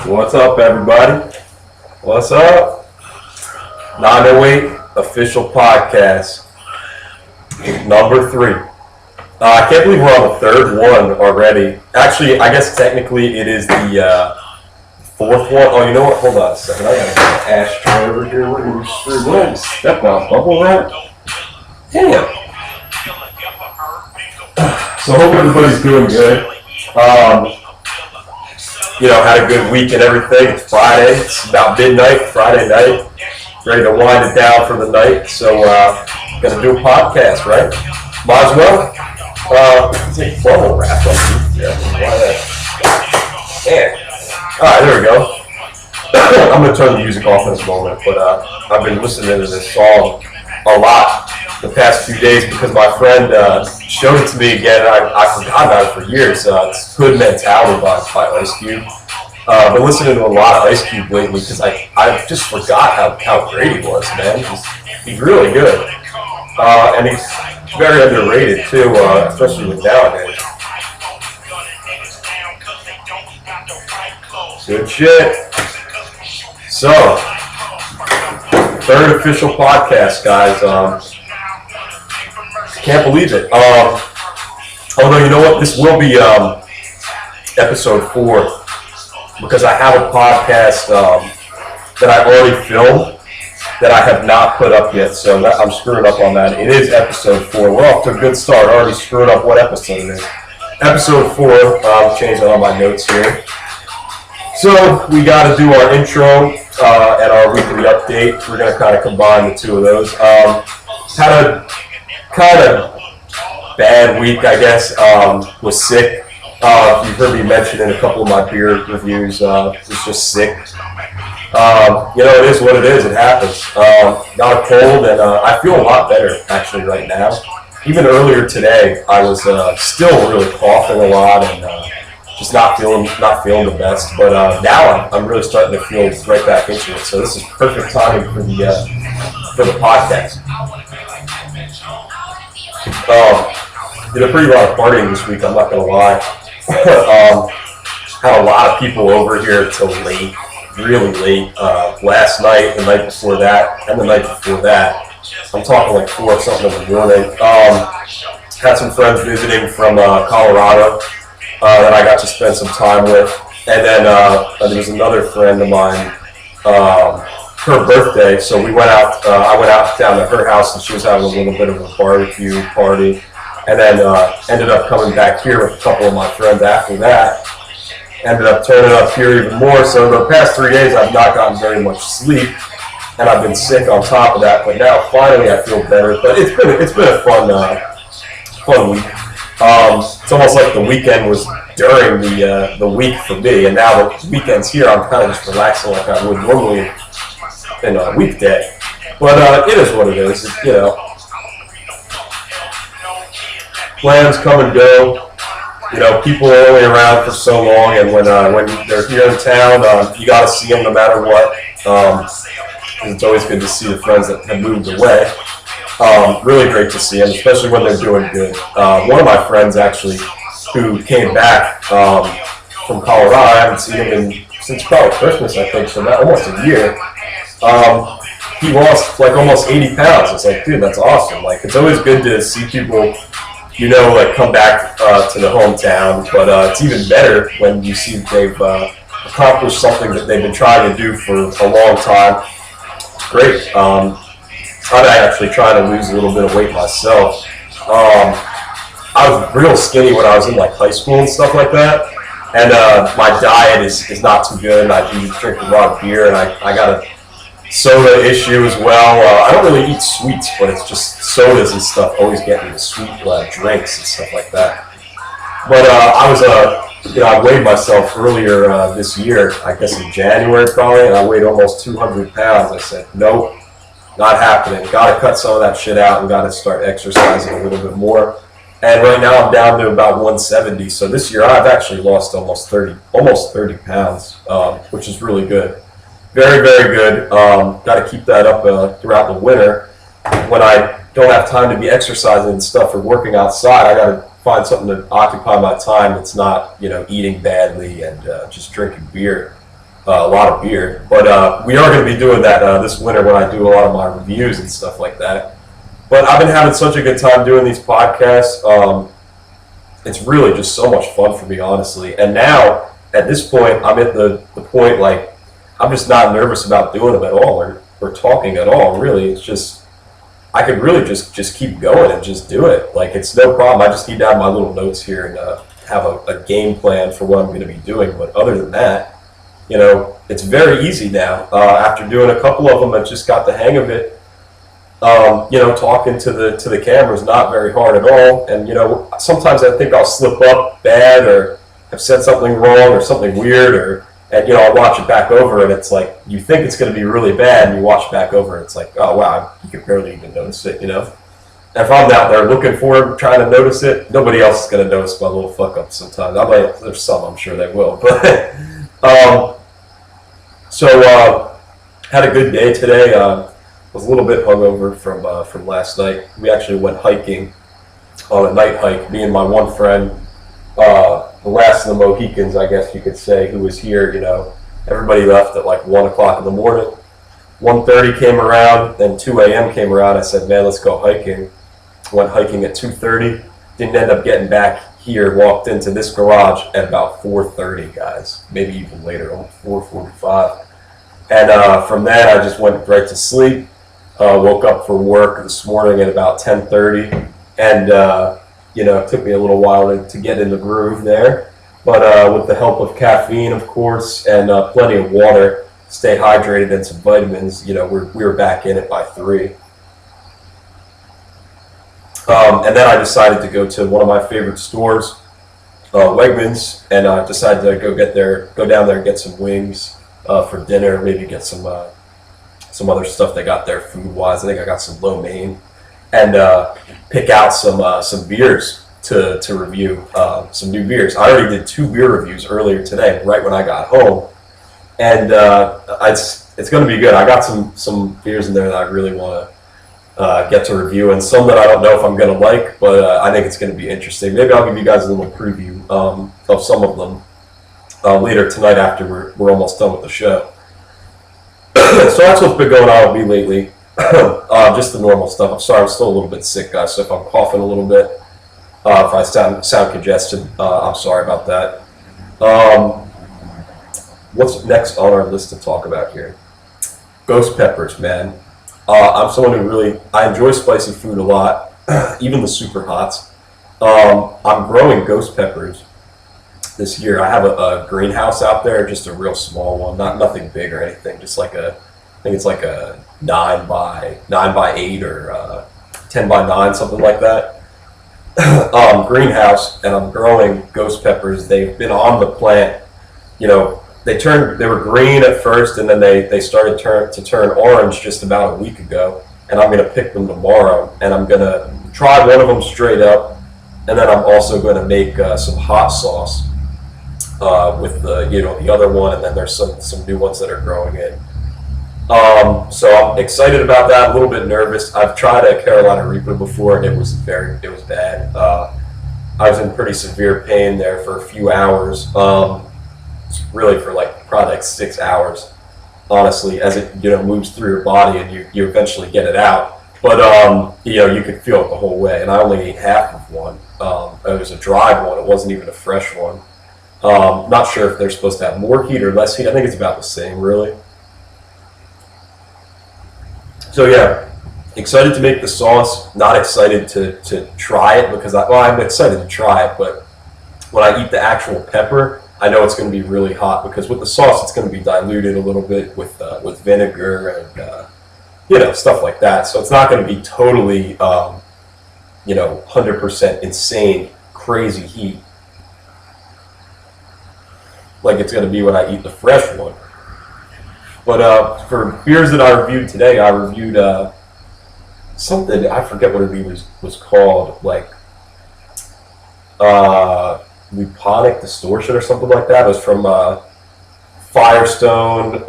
What's up, everybody? What's up? 908 official podcast, number 3. I can't believe we're on the third one already. Actually, I guess technically it is the fourth one. Oh, you know what? Hold on a second. I gotta get an ashtray over here. What are you stepping on? Bubble wrap? Damn. So hope everybody's doing good. Had a good week and everything. It's Friday. It's about midnight, Friday night. Ready to wind it down for the night. So, gonna do a podcast, right? Might as well. Take bubble wrap on you. Yeah, why that? Man. Alright, there we go. I'm gonna turn the music off in this moment, but I've been listening to this song a lot the past few days because my friend showed it to me again. I forgot about it for years. It's Hood Mentality by Ice Cube. Been listening to a lot of Ice Cube lately because I just forgot how great he was, man. He's really good. And he's very underrated too, especially with nowadays. Good shit. So, third official podcast, guys. Can't believe it. Although, you know what? This will be episode 4 because I have a podcast that I already filmed that I have not put up yet, so I'm screwing up on that. It is episode 4. We're off to a good start. Already screwing up what episode it is. Episode 4. I'm changing all my notes here. So we got to do our intro and our weekly update. We're going to kind of combine the two of those. Had a kind of bad week, I guess. Was sick. You've heard me mention in a couple of my beer reviews. Was just sick. It is what it is. It happens. Got a cold, and I feel a lot better actually right now. Even earlier today, I was still really coughing a lot and just not feeling the best. But now I'm really starting to feel right back into it. So this is perfect timing for the podcast. Did a pretty lot of partying this week, I'm not going to lie. Had a lot of people over here till late, really late. Last night, the night before that, and the night before that. I'm talking like 4 or something in the morning. Had some friends visiting from Colorado that I got to spend some time with. And then there was another friend of mine, her birthday, so we went out. I went out down to her house, and she was having a little bit of a barbecue party, and then ended up coming back here with a couple of my friends after that. Ended up turning up here even more. So the past 3 days, I've not gotten very much sleep, and I've been sick on top of that. But now finally, I feel better. But it's been a fun week. It's almost like the weekend was during the week for me, and now the weekend's here. I'm kind of just relaxing like I would normally in a weekday, but it is what it is. Plans come and go. People are only around for so long, and when they're here in town, you got to see them no matter what. It's always good to see the friends that have moved away. Really great to see them, especially when they're doing good. One of my friends actually, who came back from Colorado, I haven't seen him since probably Christmas, I think, so almost a year. He lost like almost 80 pounds. It's like, dude, that's awesome. Like, it's always good to see people, come back to the hometown. But it's even better when you see they've accomplished something that they've been trying to do for a long time. Great. I'm actually trying to lose a little bit of weight myself. I was real skinny when I was in like high school and stuff like that. And my diet is not too good, and I do drink a lot of beer, and I got a soda issue as well. I don't really eat sweets, but it's just sodas and stuff always get me the sweet drinks and stuff like that. But I weighed myself earlier this year, I guess in January probably, and I weighed almost 200 pounds. I said, nope, not happening. Got to cut some of that shit out and got to start exercising a little bit more. And right now I'm down to about 170. So this year I've actually lost almost 30 pounds, which is really good. Very, very good. Got to keep that up throughout the winter. When I don't have time to be exercising and stuff or working outside, I got to find something to occupy my time that's not, eating badly and just drinking beer. a lot of beer. But we are going to be doing that this winter when I do a lot of my reviews and stuff like that. But I've been having such a good time doing these podcasts. It's really just so much fun for me, honestly. And now, at this point, I'm at the point, like, I'm just not nervous about doing them at all or talking at all, really. It's just, I could really just keep going and just do it. Like, it's no problem. I just need to have my little notes here and have a game plan for what I'm going to be doing. But other than that, you know, it's very easy now. After doing a couple of them, I just got the hang of it. You know, talking to the camera is not very hard at all. And, you know, sometimes I think I'll slip up bad or have said something wrong or something weird and, you know, I'll watch it back over and it's like, you think it's going to be really bad and you watch it back over and it's like, oh, wow, you can barely even notice it, you know? And if I'm out there looking for it, trying to notice it, nobody else is going to notice my little fuck-ups sometimes. There's some, I'm sure they will. But, had a good day today. Was a little bit hungover from last night. We actually went hiking on a night hike. Me and my one friend, the last of the Mohicans, I guess you could say, who was here. You know, everybody left at like 1 o'clock in the morning. 1:30 came around, then 2 a.m. came around. I said, "Man, let's go hiking." Went hiking at 2:30. Didn't end up getting back here. Walked into this garage at about 4:30, guys. Maybe even later, 4:45. And from there, I just went right to sleep. Woke up for work this morning at about 10:30, and you know, it took me a little while to get in the groove there. But with the help of caffeine, of course, and plenty of water, stay hydrated, and some vitamins, you know, we were back in it by 3. And then I decided to go to one of my favorite stores, Wegmans, and I decided to go down there and get some wings for dinner, maybe get some other stuff they got there food-wise. I think I got some lo mein, and pick out some beers to review, some new beers. I already did 2 beer reviews earlier today, right when I got home, and it's going to be good. I got some beers in there that I really want to get to review, and some that I don't know if I'm going to like, but I think it's going to be interesting. Maybe I'll give you guys a little preview of some of them later tonight after we're almost done with the show. So that's what's been going on with me lately. Just the normal stuff. I'm sorry, I'm still a little bit sick, guys, so if I'm coughing a little bit, if I sound congested, I'm sorry about that. What's next on our list to talk about here? Ghost peppers, man. I'm someone who I enjoy spicy food a lot, even the super hots. I'm growing ghost peppers this year. I have a greenhouse out there, just a real small one, nothing big or anything, just like I think it's like a 9 by 8 or 10 by 9, something like that. Greenhouse, and I'm growing ghost peppers. They've been on the plant, you know, they were green at first, and then they started to turn orange just about a week ago, and I'm going to pick them tomorrow, and I'm going to try one of them straight up, and then I'm also going to make some hot sauce with the other one, and then there's some new ones that are growing in. So I'm excited about that. A little bit nervous. I've tried a Carolina Reaper before, and it was bad. I was in pretty severe pain there for a few hours. Really for probably 6 hours, honestly, as it moves through your body and you eventually get it out. But you could feel it the whole way, and I only ate half of one. It was a dried one. It wasn't even a fresh one. Not sure if they're supposed to have more heat or less heat. I think it's about the same, really. So yeah, excited to make the sauce. Not excited to try it because I'm excited to try it, but when I eat the actual pepper, I know it's going to be really hot because with the sauce, it's going to be diluted a little bit with vinegar and stuff like that. So it's not going to be totally 100% insane, crazy heat like it's going to be when I eat the fresh one. But for beers that I reviewed today, I reviewed something, I forget what it was called, like Luponic Distortion or something like that. It was from Firestone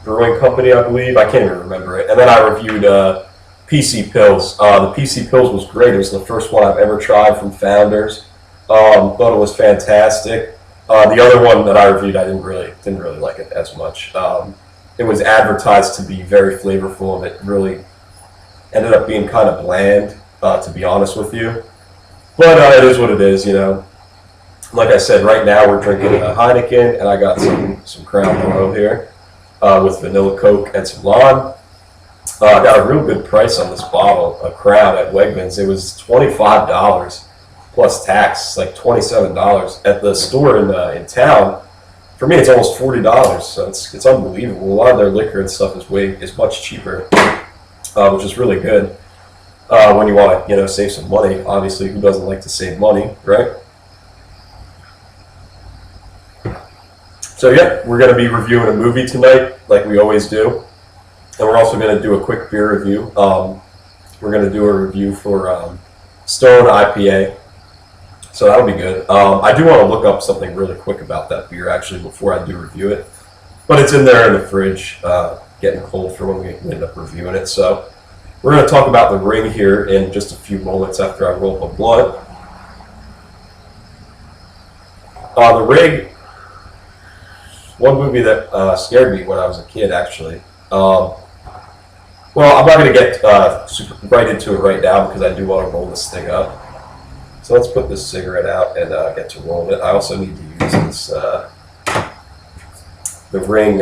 Brewing Company, I believe. I can't even remember it. And then I reviewed PC Pills. The PC Pills was great. It was the first one I've ever tried from Founders. Thought it was fantastic. The other one that I reviewed, I didn't really like it as much. It was advertised to be very flavorful, and it really ended up being kind of bland, to be honest with you. But it is what it is, you know. Like I said, right now we're drinking a Heineken, and I got some Crown Royal here with vanilla Coke and some lime. I got a real good price on this bottle of Crown at Wegmans. It was $25 plus tax, like $27 at the store in town. For me, it's almost $40, so it's unbelievable. A lot of their liquor and stuff is much cheaper, which is really good when you want to save some money. Obviously, who doesn't like to save money, right? So yeah, we're going to be reviewing a movie tonight, like we always do. And we're also going to do a quick beer review. We're going to do a review for Stone IPA. So that'll be good. I do want to look up something really quick about that beer, actually, before I do review it. But it's in there in the fridge, getting cold for when we end up reviewing it. So we're going to talk about the Ring here in just a few moments after I roll up a blunt. The Ring, one movie that scared me when I was a kid, actually. Well, I'm not going to get right into it right now because I do want to roll this thing up. So let's put this cigarette out and get to roll it. I also need to use this the Ring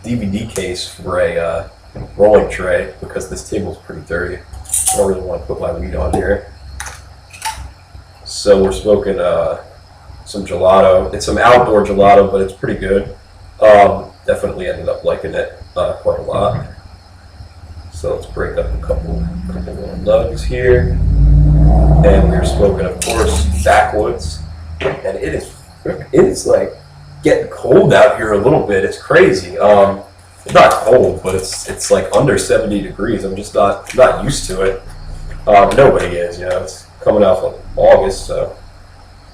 DVD case for a rolling tray because this table's pretty dirty. I don't really want to put my weed on here. So we're smoking some gelato. It's some outdoor gelato, but it's pretty good. Definitely ended up liking it quite a lot. So let's break up a couple little nugs here. And we're smoking, of course, backwoods. And it is like getting cold out here a little bit. It's crazy. It's not cold, but it's like under 70 degrees. I'm just not used to it. Nobody is, It's coming out of August, so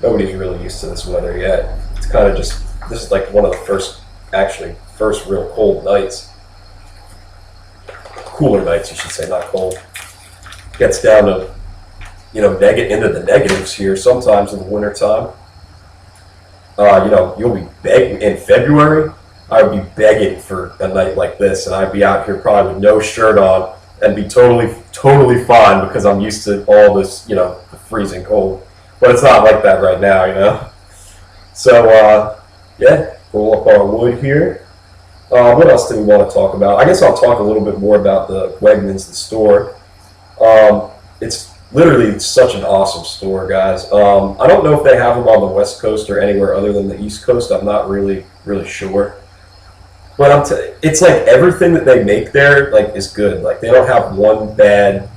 nobody's really used to this weather yet. It's kind of just, this is like one of the first real cold nights. Cooler nights, you should say, not cold. Gets down to, into the negatives here sometimes in the wintertime. You'll be begging in February. I would be begging for a night like this, and I'd be out here probably with no shirt on and be totally fine because I'm used to all this, the freezing cold. But it's not like that right now, So, yeah, roll up our wood here. What else do we want to talk about? I guess I'll talk a little bit more about the Wegmans, the store. It's literally such an awesome store, guys. I don't know if they have them on the West Coast or anywhere other than the East Coast. I'm not really sure. But it's like everything that they make there is good. Like they don't have one bad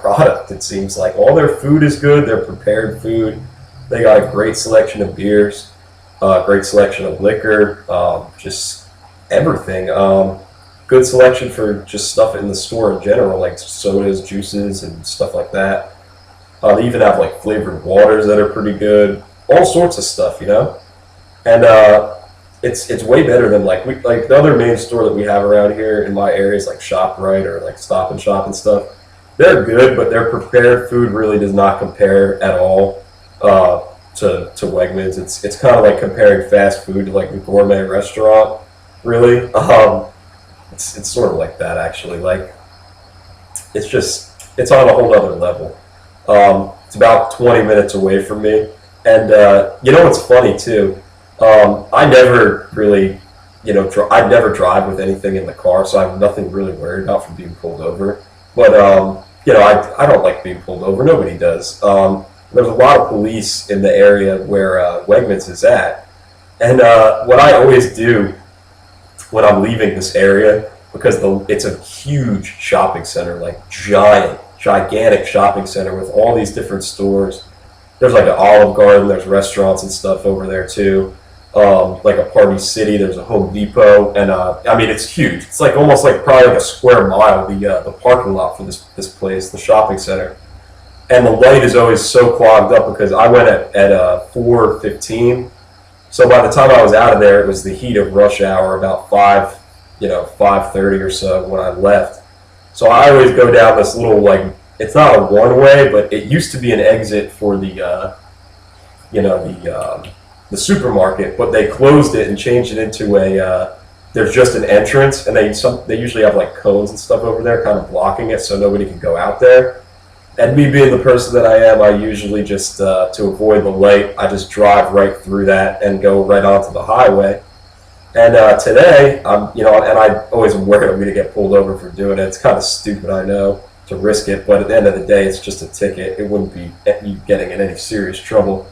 product. It seems like all their food is good. Their prepared food. They got a great selection of beers. Great selection of liquor, just everything. Good selection for just stuff in the store in general, like sodas, juices, and stuff like that. They even have flavored waters that are pretty good. All sorts of stuff, And it's way better than the other main store that we have around here in my area is ShopRite or Stop and Shop and stuff. They're good, but their prepared food really does not compare at all. To Wegmans. It's kind of like comparing fast food to a gourmet restaurant, really. It's sort of like that, actually. It's on a whole other level. It's about 20 minutes away from me. And what's funny too? I never really, I never drive with anything in the car, so I have nothing really worried about from being pulled over. But I don't like being pulled over. Nobody does. There's a lot of police in the area where Wegmans is at. And what I always do when I'm leaving this area, because it's a huge shopping center, gigantic shopping center with all these different stores. There's an Olive Garden, there's restaurants and stuff over there too. A Party City, there's a Home Depot, and it's huge. It's almost probably a square mile, the parking lot for this place, the shopping center. And the light is always so clogged up because I went at 4:15. So by the time I was out of there, it was the heat of rush hour, about 5:30 or so when I left. So I always go down this little it's not a one-way, but it used to be an exit for the the supermarket, but they closed it and changed it into there's just an entrance, and they usually have like cones and stuff over there, kind of blocking it so nobody can go out there. And me being the person that I am, I usually just to avoid the light, I just drive right through that and go right onto the highway. And today, and I always am worried I'm going to get pulled over for doing it. It's kind of stupid, I know, to risk it, but at the end of the day, it's just a ticket. It wouldn't be you getting in any serious trouble.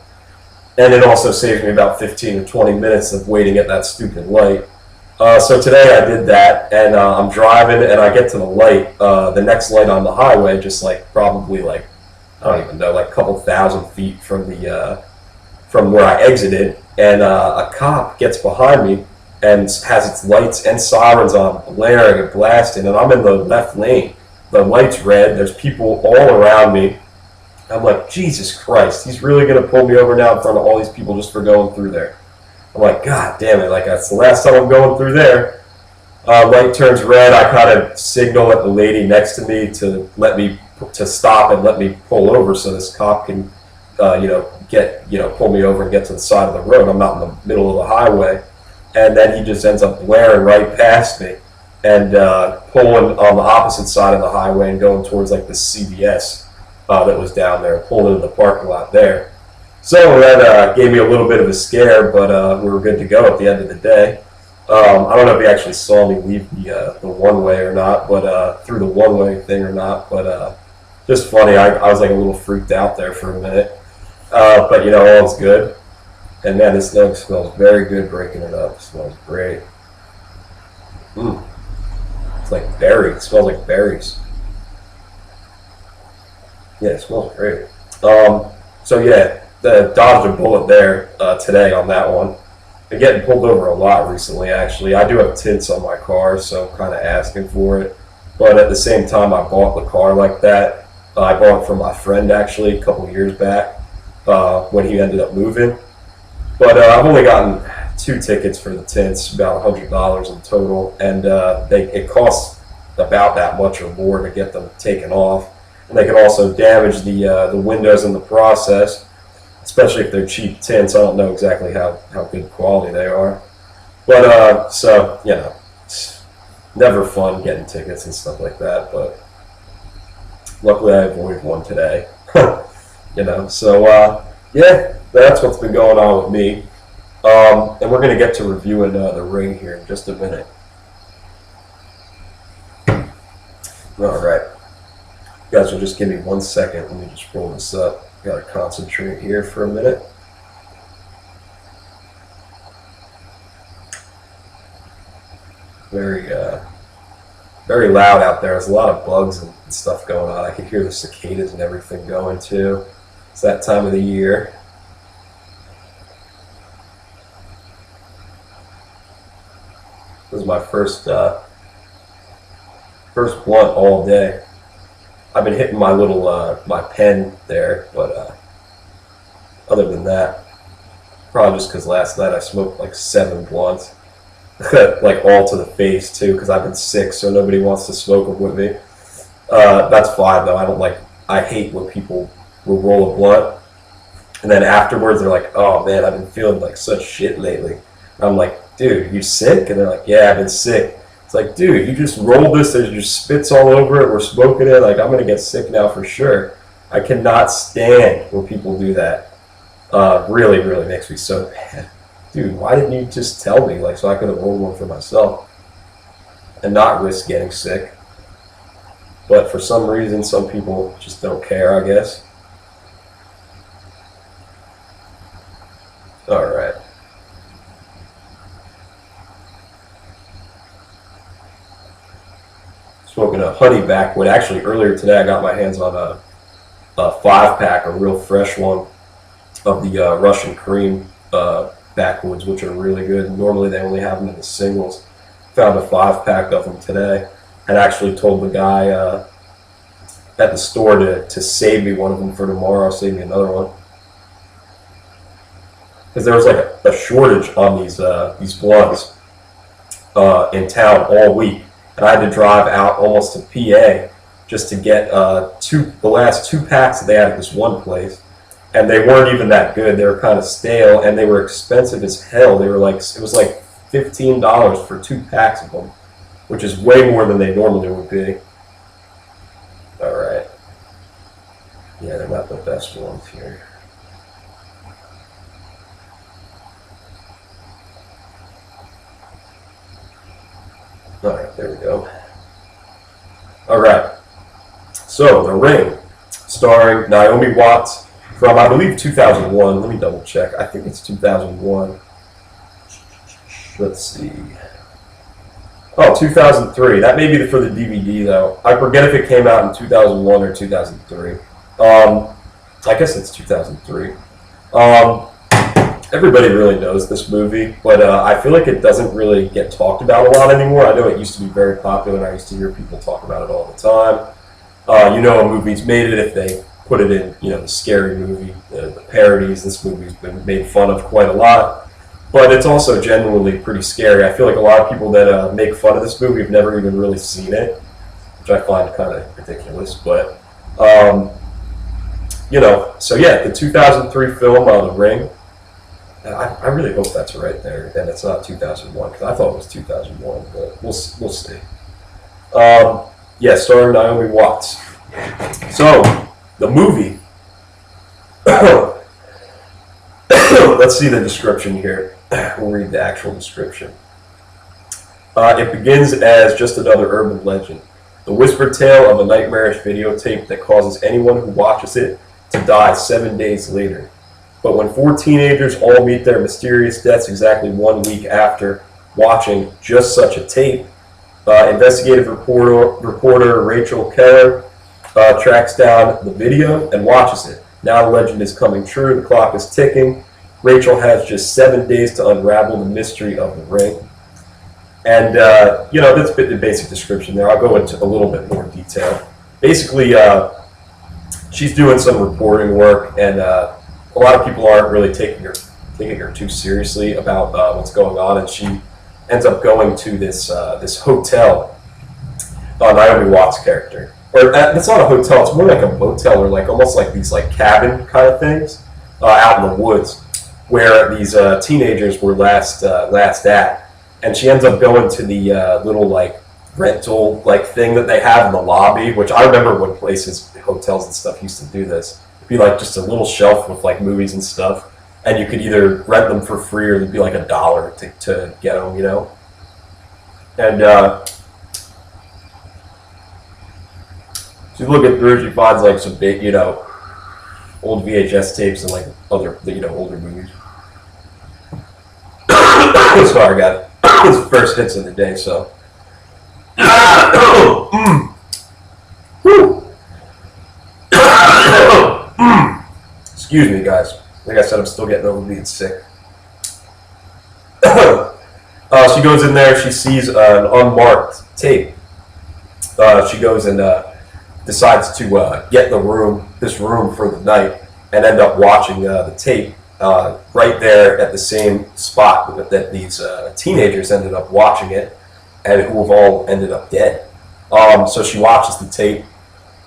And it also saves me about 15 or 20 minutes of waiting at that stupid light. So today I did that, and I'm driving, and I get to the light, the next light on the highway, just like probably like, I don't even know, like a couple thousand feet from from where I exited, and a cop gets behind me and has its lights and sirens on, blaring and blasting, and I'm in the left lane. The light's red, there's people all around me. I'm like, Jesus Christ, he's really going to pull me over now in front of all these people just for going through there. I'm like, God damn it, like that's the last time I'm going through there. Light turns red, I kind of signal at the lady next to me to stop and let me pull over so this cop can, pull me over and get to the side of the road. I'm not in the middle of the highway. And then he just ends up blaring right past me and pulling on the opposite side of the highway and going towards like the CVS that was down there, pulling into the parking lot there. So that gave me a little bit of a scare, but we were good to go at the end of the day. I don't know if he actually saw me leave the one-way or not, but through the one-way thing or not, but just funny. I was like a little freaked out there for a minute, but all's good. And man, this thing smells very good breaking it up. It smells great. It's like berry. It smells like berries. Yeah, it smells great. So yeah, dodged a bullet there today on that one. Been getting pulled over a lot recently, actually. I do have tints on my car, so I'm kind of asking for it. But at the same time, I bought the car like that. I bought it from my friend, actually, a couple years back when he ended up moving. But I've only gotten 2 tickets for the tints, about $100 in total, and it costs about that much or more to get them taken off. And they can also damage the windows in the process, especially if they're cheap tints. I don't know exactly how good quality they are. But, so, it's never fun getting tickets and stuff like that, but luckily I avoided one today. So, yeah, that's what's been going on with me. And we're going to get to reviewing the ring here in just a minute. All right. You guys will just give me 1 second. Let me just roll this up. Got to concentrate here for a minute. Very loud out there. There's a lot of bugs and stuff going on. I can hear the cicadas and everything going too. It's that time of the year. This is my first blunt all day. I've been hitting my little my pen there, but other than that, probably just because last night I smoked like 7 blunts, like all to the face too, because I've been sick, so nobody wants to smoke them with me. That's fine though. I hate when people will roll a blunt, and then afterwards they're like, "Oh man, I've been feeling like such shit lately." And I'm like, "Dude, you sick?" And they're like, "Yeah, I've been sick." It's like, dude, you just rolled this, there's just spits all over it, we're smoking it, like I'm gonna get sick now for sure. I cannot stand when people do that. Really, really makes me so mad. Dude, why didn't you just tell me, so I could have rolled one for myself and not risk getting sick? But for some reason, some people just don't care, I guess. All right. Smoking a honey backwood. Actually, earlier today, I got my hands on a 5-pack, a real fresh one of the Russian cream backwoods, which are really good. Normally, they only have them in the singles. Found a 5-pack of them today, and actually told the guy at the store to save me one of them for tomorrow. Save me another one, because there was like a shortage on these blunts in town all week. And I had to drive out almost to PA just to get the last 2 packs that they had at this one place. and they weren't even that good. They were kind of stale, and they were expensive as hell. They were like, it was like $15 for 2 packs of them, which is way more than they normally would be. All right. Yeah, they're not the best ones here. All right, there we go. All right. So, The Ring, starring Naomi Watts from, I believe, 2001. Let me double check. I think it's 2001. Let's see. Oh, 2003. That may be for the DVD, though. I forget if it came out in 2001 or 2003. I guess it's 2003. Everybody really knows this movie, but I feel like it doesn't really get talked about a lot anymore. I know it used to be very popular, and I used to hear people talk about it all the time. You know, a movie's made it if they put it in, you know, the scary movie, the parodies. This movie's been made fun of quite a lot, but it's also genuinely pretty scary. I feel like a lot of people that make fun of this movie have never even really seen it, which I find kind of ridiculous, but, you know, so yeah, the 2003 film, The Ring, I really hope that's right there, and it's not 2001, because I thought it was 2001, but we'll see. Yeah, starring Naomi Watts. So, the movie. Let's see the description here. We'll read the actual description. It begins as just another urban legend. The whispered tale of a nightmarish videotape that causes anyone who watches it to die 7 days later. But when 4 teenagers all meet their mysterious deaths exactly 1 week after watching just such a tape, investigative reporter Rachel Keller tracks down the video and watches it. Now the legend is coming true. The clock is ticking. Rachel has just 7 days to unravel the mystery of the ring. And, you know, that's the basic description there. I'll go into a little bit more detail. Basically, she's doing some reporting work, and a lot of people aren't really taking her too seriously about what's going on, and she ends up going to this hotel. Naomi Watts' character, or it's not a hotel; it's more like a motel, or like almost like these like cabin kind of things out in the woods, where these teenagers were last at, and she ends up going to the little like rental like thing that they have in the lobby, which I remember when places, hotels and stuff used to do this. Be like just a little shelf with like movies and stuff, and you could either rent them for free or it'd be like $1 to get them, you know. And she looking through, she finds like some big, you know, old VHS tapes and like other, you know, older movies. Sorry, I got it. First hits of the day, so. Excuse me, guys. Like I said, I'm still getting over being sick. She goes in there. She sees an unmarked tape. She goes and decides to get this room for the night, and end up watching the tape right there at the same spot that these teenagers ended up watching it, and who have all ended up dead. So she watches the tape.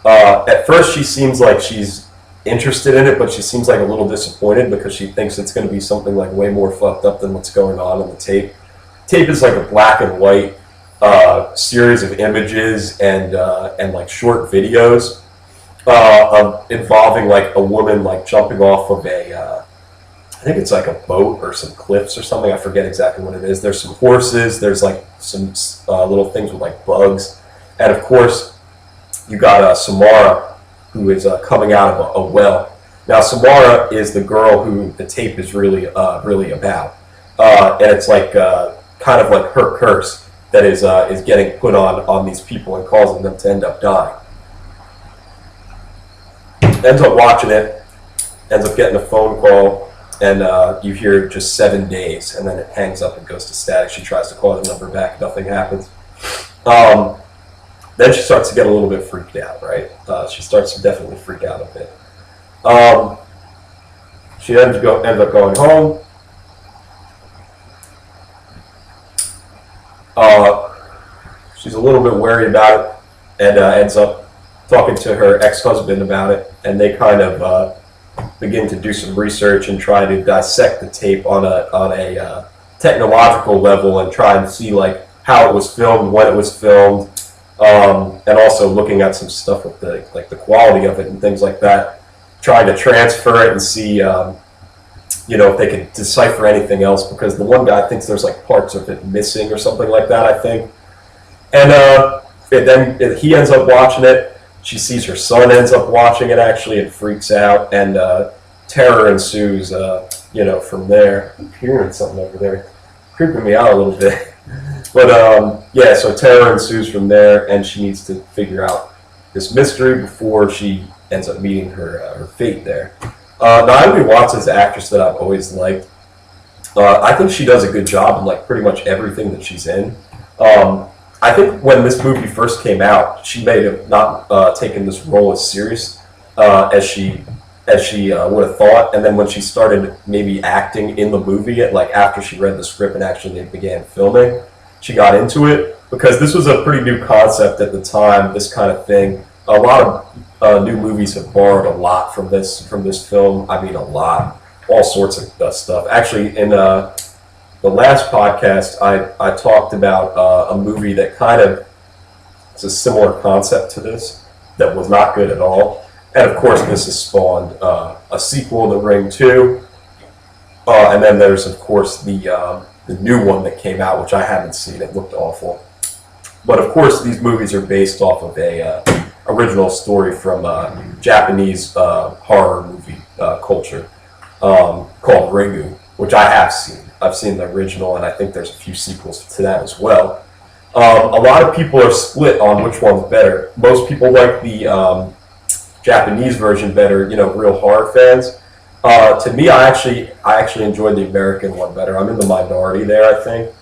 At first, she seems like she's interested in it, but she seems like a little disappointed because she thinks it's going to be something like way more fucked up than what's going on in the tape. Tape is like a black and white series of images and like short videos involving like a woman like jumping off of I think it's like a boat or some cliffs or something. I forget exactly what it is. There's some horses. There's like some little things with like bugs, and of course you got Samara, who is coming out of a well. Now, Samara is the girl who the tape is really about, and it's like kind of like her curse that is getting put on these people and causing them to end up dying. Ends up watching it, ends up getting a phone call, and you hear just 7 days, and then it hangs up and goes to static. She tries to call the number back, nothing happens. Then she starts to get a little bit freaked out, right? She starts to definitely freak out a bit. She ends up going home. She's a little bit worried about it, and ends up talking to her ex-husband about it, and they kind of begin to do some research and try to dissect the tape on a technological level and try and see like how it was filmed, when it was filmed, and also looking at some stuff with the quality of it and things like that, trying to transfer it and see if they could decipher anything else, because the one guy thinks there's like parts of it missing or something like that, I think. And then he ends up watching it. She sees her son ends up watching it actually and freaks out, and terror ensues. From there. I'm hearing something over there, creeping me out a little bit. But so terror ensues from there, and she needs to figure out this mystery before she ends up meeting her fate there. Naomi Watts is an actress that I've always liked. I think she does a good job in like pretty much everything that she's in. I think when this movie first came out, she may have not taken this role as serious as she would have thought. And then when she started maybe acting in the movie, after she read the script and actually began filming, she got into it, because this was a pretty new concept at the time. This kind of thing. A lot of new movies have borrowed a lot from this film. I mean, a lot, all sorts of stuff. Actually, in the last podcast, I talked about a movie that kind of is a similar concept to this that was not good at all. And of course, this has spawned a sequel, The Ring 2. And then there's, of course, the new one that came out, which I haven't seen. It looked awful. But of course, these movies are based off of a original story from Japanese horror movie culture called Ringu, which I have seen. I've seen the original, and I think there's a few sequels to that as well. A lot of people are split on which one's better. Most people like the Japanese version better, real horror fans. To me, I actually enjoyed the American one better. I'm in the minority there, I think.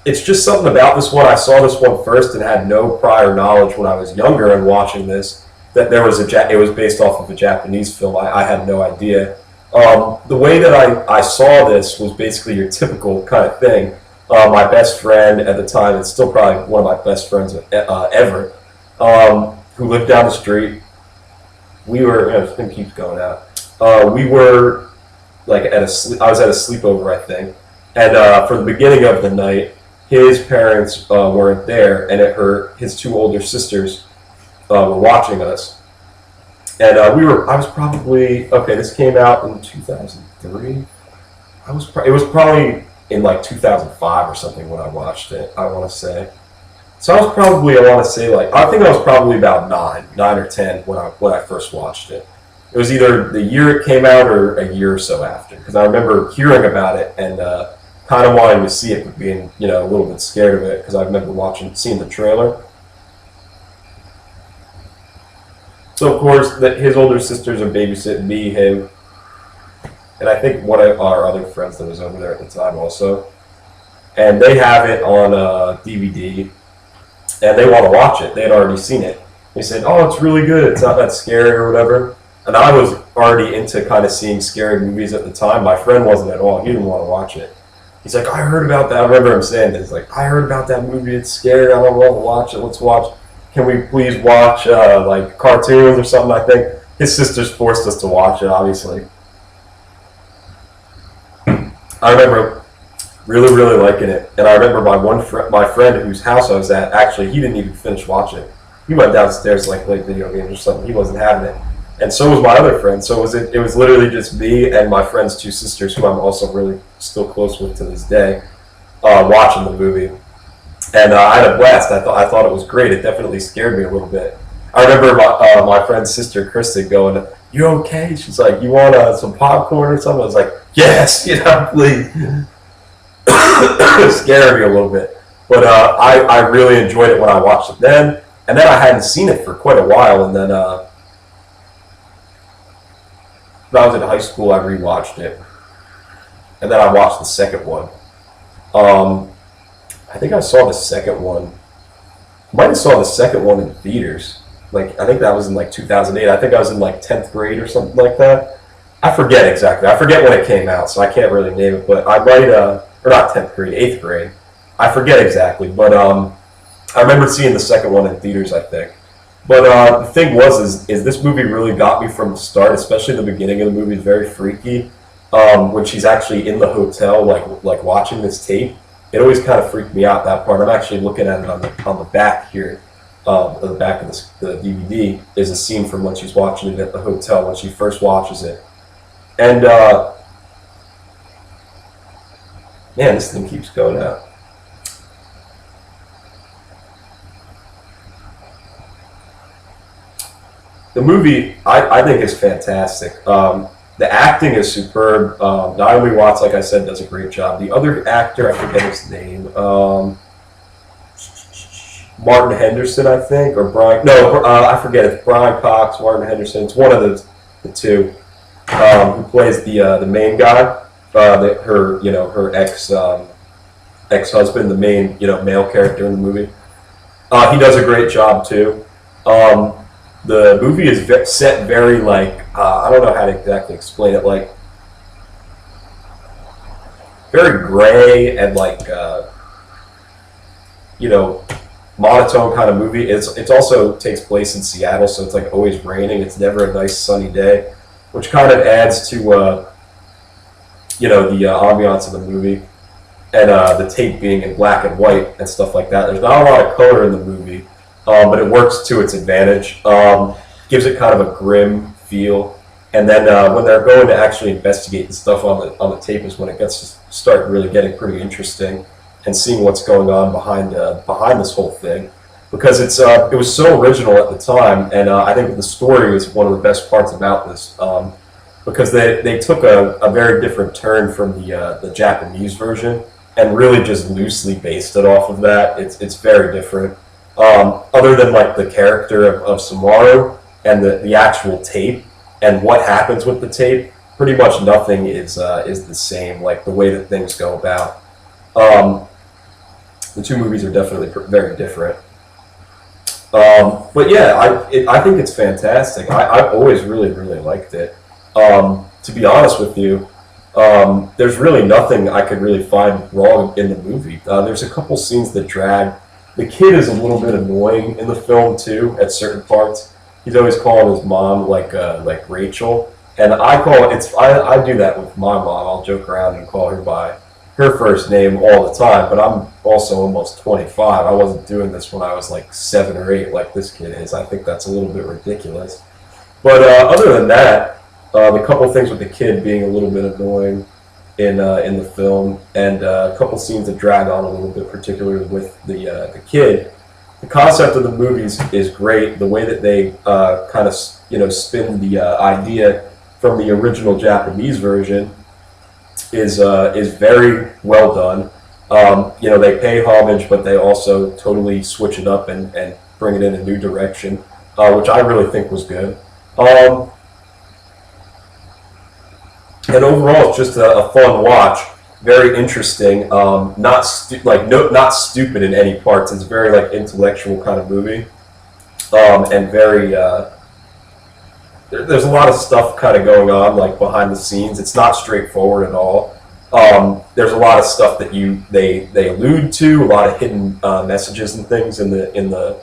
It's just something about this one. I saw this one first and had no prior knowledge when I was younger and watching this, that there was it was based off of a Japanese film. I had no idea. The way that I saw this was basically your typical kind of thing. My best friend at the time, it's still probably one of my best friends ever, who lived down the street. We were, this thing keeps going out. We were I was at a sleepover, I think, and for the beginning of the night, his parents weren't there, and his two older sisters were watching us. And I was probably, this came out in 2003. It was probably in 2005 or something when I watched it, I want to say. So I was probably, I think I was probably about 9 or 10 when I first watched it. It was either the year it came out or a year or so after, because I remember hearing about it and kind of wanting to see it, but being a little bit scared of it, because I remember seeing the trailer. So of course, his older sisters are babysitting me, him, and I think one of our other friends that was over there at the time also. And they have it on DVD, and they want to watch it. They had already seen it. They said, "Oh, it's really good. It's not that scary or whatever." And I was already into kind of seeing scary movies at the time. My friend wasn't at all. He didn't want to watch it. He's like, "I heard about that." I remember him saying this. Like, "I heard about that movie. It's scary. I don't want to watch it. Let's watch. Can we please watch cartoons or something?" I think his sisters forced us to watch it, obviously. I remember really, really liking it. And I remember my friend whose house I was at, actually, he didn't even finish watching it. He went downstairs to play video games or something. He wasn't having it. And so was my other friend. So it was literally just me and my friend's two sisters, who I'm also really still close with to this day, watching the movie. And I had a blast. I thought it was great. It definitely scared me a little bit. I remember my friend's sister, Kristen, going, "You okay?" She's like, "You want some popcorn or something?" I was like, "Yes, please." It scared me a little bit. But I really enjoyed it when I watched it then. And then I hadn't seen it for quite a while. And then when I was in high school, I rewatched it. And then I watched the second one. I think I saw the second one. I might have saw the second one in theaters. I think that was in 2008. I think I was in 10th grade or something like that. I forget exactly. I forget when it came out, so I can't really name it. But I might, or not 10th grade, 8th grade. I forget exactly. But I remember seeing the second one in theaters, I think. But the thing was, is this movie really got me from the start, especially the beginning of the movie is very freaky. When she's actually in the hotel, like watching this tape, it always kind of freaked me out, that part. I'm actually looking at it on the back here. On the back of the DVD is a scene from when she's watching it at the hotel when she first watches it, and man, this thing keeps going out. The movie, I think, is fantastic. The acting is superb. Naomi Watts, like I said, does a great job. The other actor, I forget his name, Martin Henderson, I think, or Brian. No, I forget. It's Brian Cox, Martin Henderson. It's one of the two who plays the main guy. Her ex husband, the main male character in the movie. He does a great job too. The movie is set very I don't know how to exactly explain it, like very gray and monotone kind of movie. It's also takes place in Seattle, so it's like always raining. It's never a nice sunny day, which kind of adds to the ambiance of the movie, and the tape being in black and white and stuff like that. There's not a lot of color in the movie, but it works to its advantage. Gives it kind of a grim feel, and then when they're going to actually investigate the stuff on the tape is when it gets to start really getting pretty interesting and seeing what's going on behind this whole thing, because it was so original at the time, and I think the story was one of the best parts about this, because they took a very different turn from the Japanese version and really just loosely based it off of that. It's very different. Other than the character of Samaru and the actual tape and what happens with the tape, pretty much nothing is the same. Like the way that things go about. The two movies are definitely very different. But yeah, I think it's fantastic. I've always really liked it. To be honest with you, there's really nothing I could really find wrong in the movie. There's a couple scenes that drag. The kid is a little bit annoying in the film too at certain parts. He's always calling his mom like Rachel, and I do that with my mom. I'll joke around and call her by her first name all the time. But I'm also almost 25. I wasn't doing this when I was 7 or 8 like this kid is. I think that's a little bit ridiculous. But other than that, the couple things with the kid being a little bit annoying in the film, and a couple scenes that drag on a little bit, particularly with the kid. The concept of the movies is great. The way that they kind of spin the idea from the original Japanese version is very well done. They pay homage, but they also totally switch it up and bring it in a new direction, which I really think was good. And overall, it's just a fun watch. Very interesting. Not stupid in any parts. It's very intellectual kind of movie, and very. There's a lot of stuff kind of going on behind the scenes. It's not straightforward at all. There's a lot of stuff that they allude to, a lot of hidden messages and things in the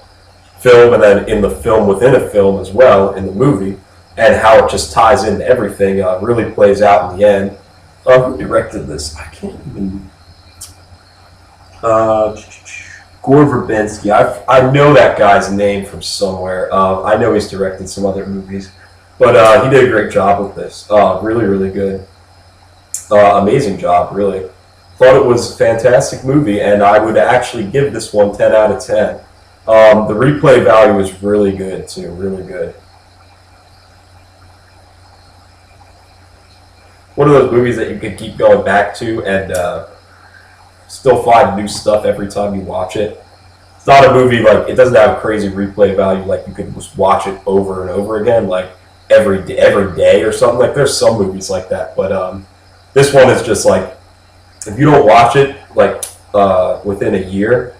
film, and then in the film within a film as well in the movie, and how it just ties into everything. Really plays out in the end. Who directed this? I can't even. Gore Verbinski. I know that guy's name from somewhere. I know he's directed some other movies, but he did a great job with this. Really good. Amazing job, really. Thought it was a fantastic movie, and I would actually give this one 10 out of 10. The replay value is really good too, really good. One of those movies that you could keep going back to and still find new stuff every time you watch it. It's not a movie it doesn't have a crazy replay value, you could just watch it over and over again, every day or something. There's some movies like that, but this one is just if you don't watch it within a year,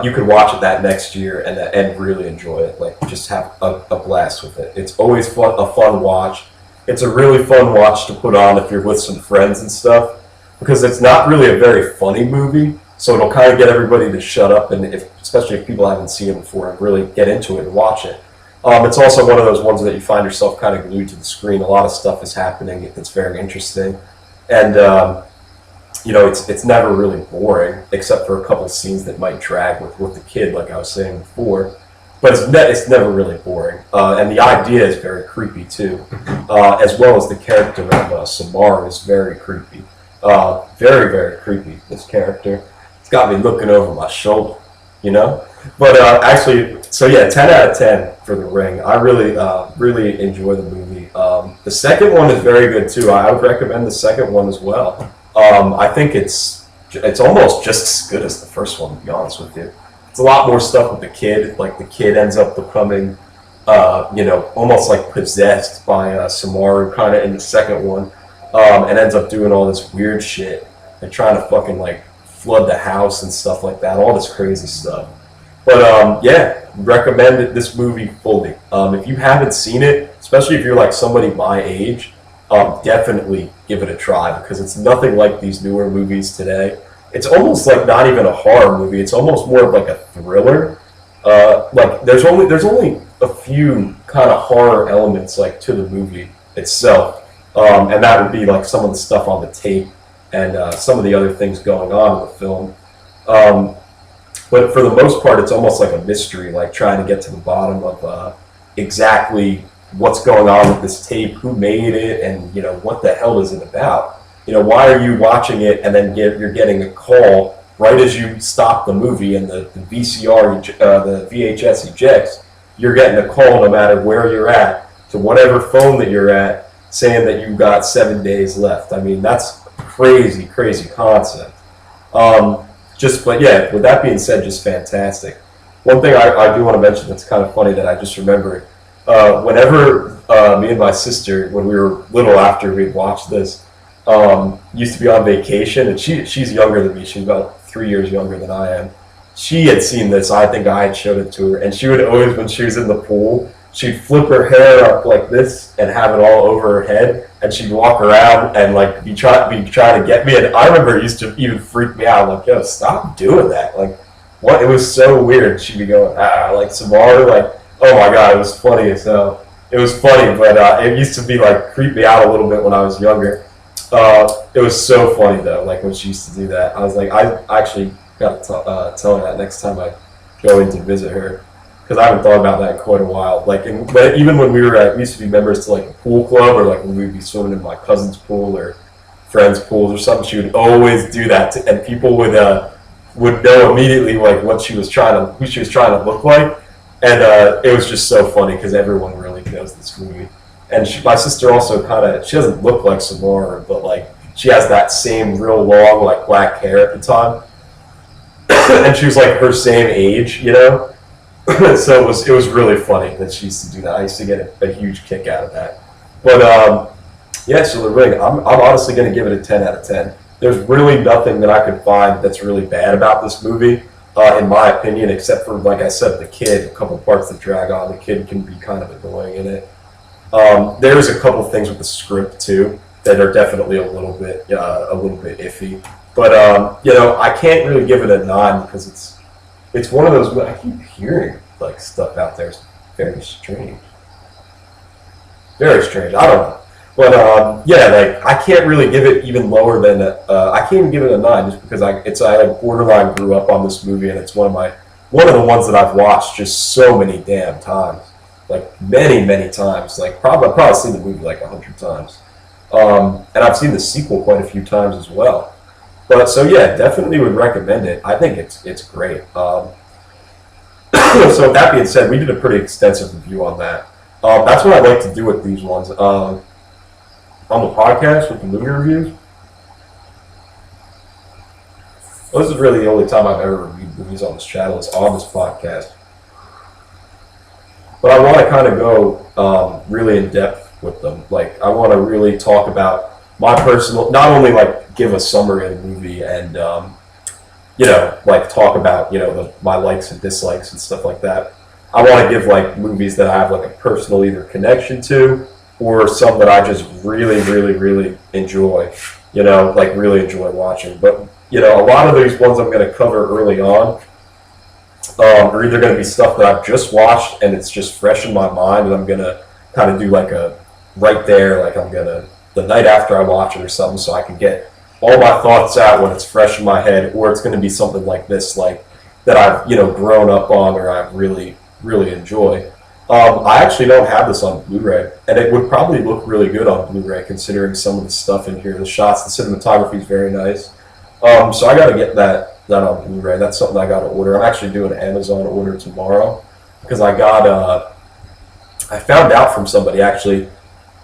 you could watch it that next year and really enjoy it. Just have a blast with it. It's always a fun watch. It's a really fun watch to put on if you're with some friends and stuff, because it's not really a very funny movie. So it'll kind of get everybody to shut up, and especially if people haven't seen it before, and really get into it and watch it. It's also one of those ones that you find yourself kind of glued to the screen. A lot of stuff is happening. It's very interesting, and it's never really boring, except for a couple scenes that might drag with the kid, like I was saying before. But it's never really boring, and the idea is very creepy too, as well as the character of Samar is very creepy, very very creepy. This character, it's got me looking over my shoulder, you know. But actually, so yeah, 10 out of 10 for The Ring. I really enjoy the movie. The second one is very good too. I would recommend the second one as well. I think it's almost just as good as the first one, to be honest with you. It's a lot more stuff with the kid. Like the kid ends up becoming, almost like possessed by Samaru kind of in the second one, and ends up doing all this weird shit and trying to fucking like flood the house and stuff like that. All this crazy stuff. But yeah, recommend this movie fully. If you haven't seen it, especially if you're like somebody my age, definitely give it a try because it's nothing like these newer movies today. It's almost like not even a horror movie. It's almost more of like a thriller. Like there's only a few kind of horror elements like to the movie itself, and that would be like some of the stuff on the tape and some of the other things going on in the film. But for the most part, it's almost like a mystery, like trying to get to the bottom of exactly what's going on with this tape, who made it, and what the hell is it about? Why are you watching it and then you're getting a call right as you stop the movie and the the VHS ejects? You're getting a call no matter where you're at to whatever phone that you're at, saying that you've got 7 days left. I mean, that's a crazy, crazy concept. But yeah, with that being said, just fantastic. One thing I do want to mention that's kind of funny that I just remembered. Whenever me and my sister, when we were little after we'd watched this, used to be on vacation, and she's younger than me. She's about 3 years younger than I am. She had seen this. I think I had showed it to her, and she would always, when she was in the pool, she'd flip her hair up like this and have it all over her head, and she'd walk around and like be trying to get me. And I remember it used to even freak me out. Like, yo, stop doing that. Like, what? It was so weird. She'd be going, like Samara, like, oh my god, it was funny as hell. It was funny, but it used to be like creep me out a little bit when I was younger. It was so funny though, like when she used to do that. I was like, I actually got to tell her that next time I go in to visit her, because I haven't thought about that in quite a while. Like, but even when we used to be members to like a pool club, or like when we'd be swimming in my cousin's pool or friends' pools or something, she would always do that, and people would know immediately like who she was trying to look like, and it was just so funny because everyone really knows this movie. And my sister also she doesn't look like Samara, but like she has that same real long like black hair at the time, and she was like her same age, So it was really funny that she used to do that. I used to get a huge kick out of that. But yeah, so The Ring, I'm honestly going to give it a 10 out of 10. There's really nothing that I could find that's really bad about this movie, in my opinion, except for, like I said, the kid. A couple parts that drag on. The kid can be kind of annoying in it. There's a couple things with the script too that are definitely a little bit iffy. But I can't really give it a 9 because it's one of those. I keep hearing like stuff out there. It's very strange. Very strange. I don't know. But yeah, like I can't really give it even lower than I can't even give it a 9 just because I borderline grew up on this movie, and it's one of the ones that I've watched just so many damn times. Like many times. Like I've probably seen the movie like 100 times. And I've seen the sequel quite a few times as well. But so yeah, definitely would recommend it. I think it's great. So with that being said, we did a pretty extensive review on that. That's what I like to do with these ones. On the podcast with the movie reviews. Well, this is really the only time I've ever reviewed movies on this channel. It's on this podcast. But I want to kind of go really in depth with them. Like I want to really talk about my personal, not only like give a summary of the movie and like talk about my likes and dislikes and stuff like that. I want to give like movies that I have like a personal either connection to, or some that I just really enjoy. like really enjoy watching. But a lot of these ones I'm going to cover early on are either going to be stuff that I've just watched and it's just fresh in my mind, and I'm going to kind of do like a right there, like I'm going to the night after I watch it or something, so I can get all my thoughts out when it's fresh in my head, or it's going to be something like this, like that I've grown up on or I really enjoy. I actually don't have this on Blu-ray, and it would probably look really good on Blu-ray considering some of the stuff in here. The shots, the cinematography is very nice. So I got to get that on Blu-ray. That's something I got to order. I'm actually doing an Amazon order tomorrow because I found out from somebody actually.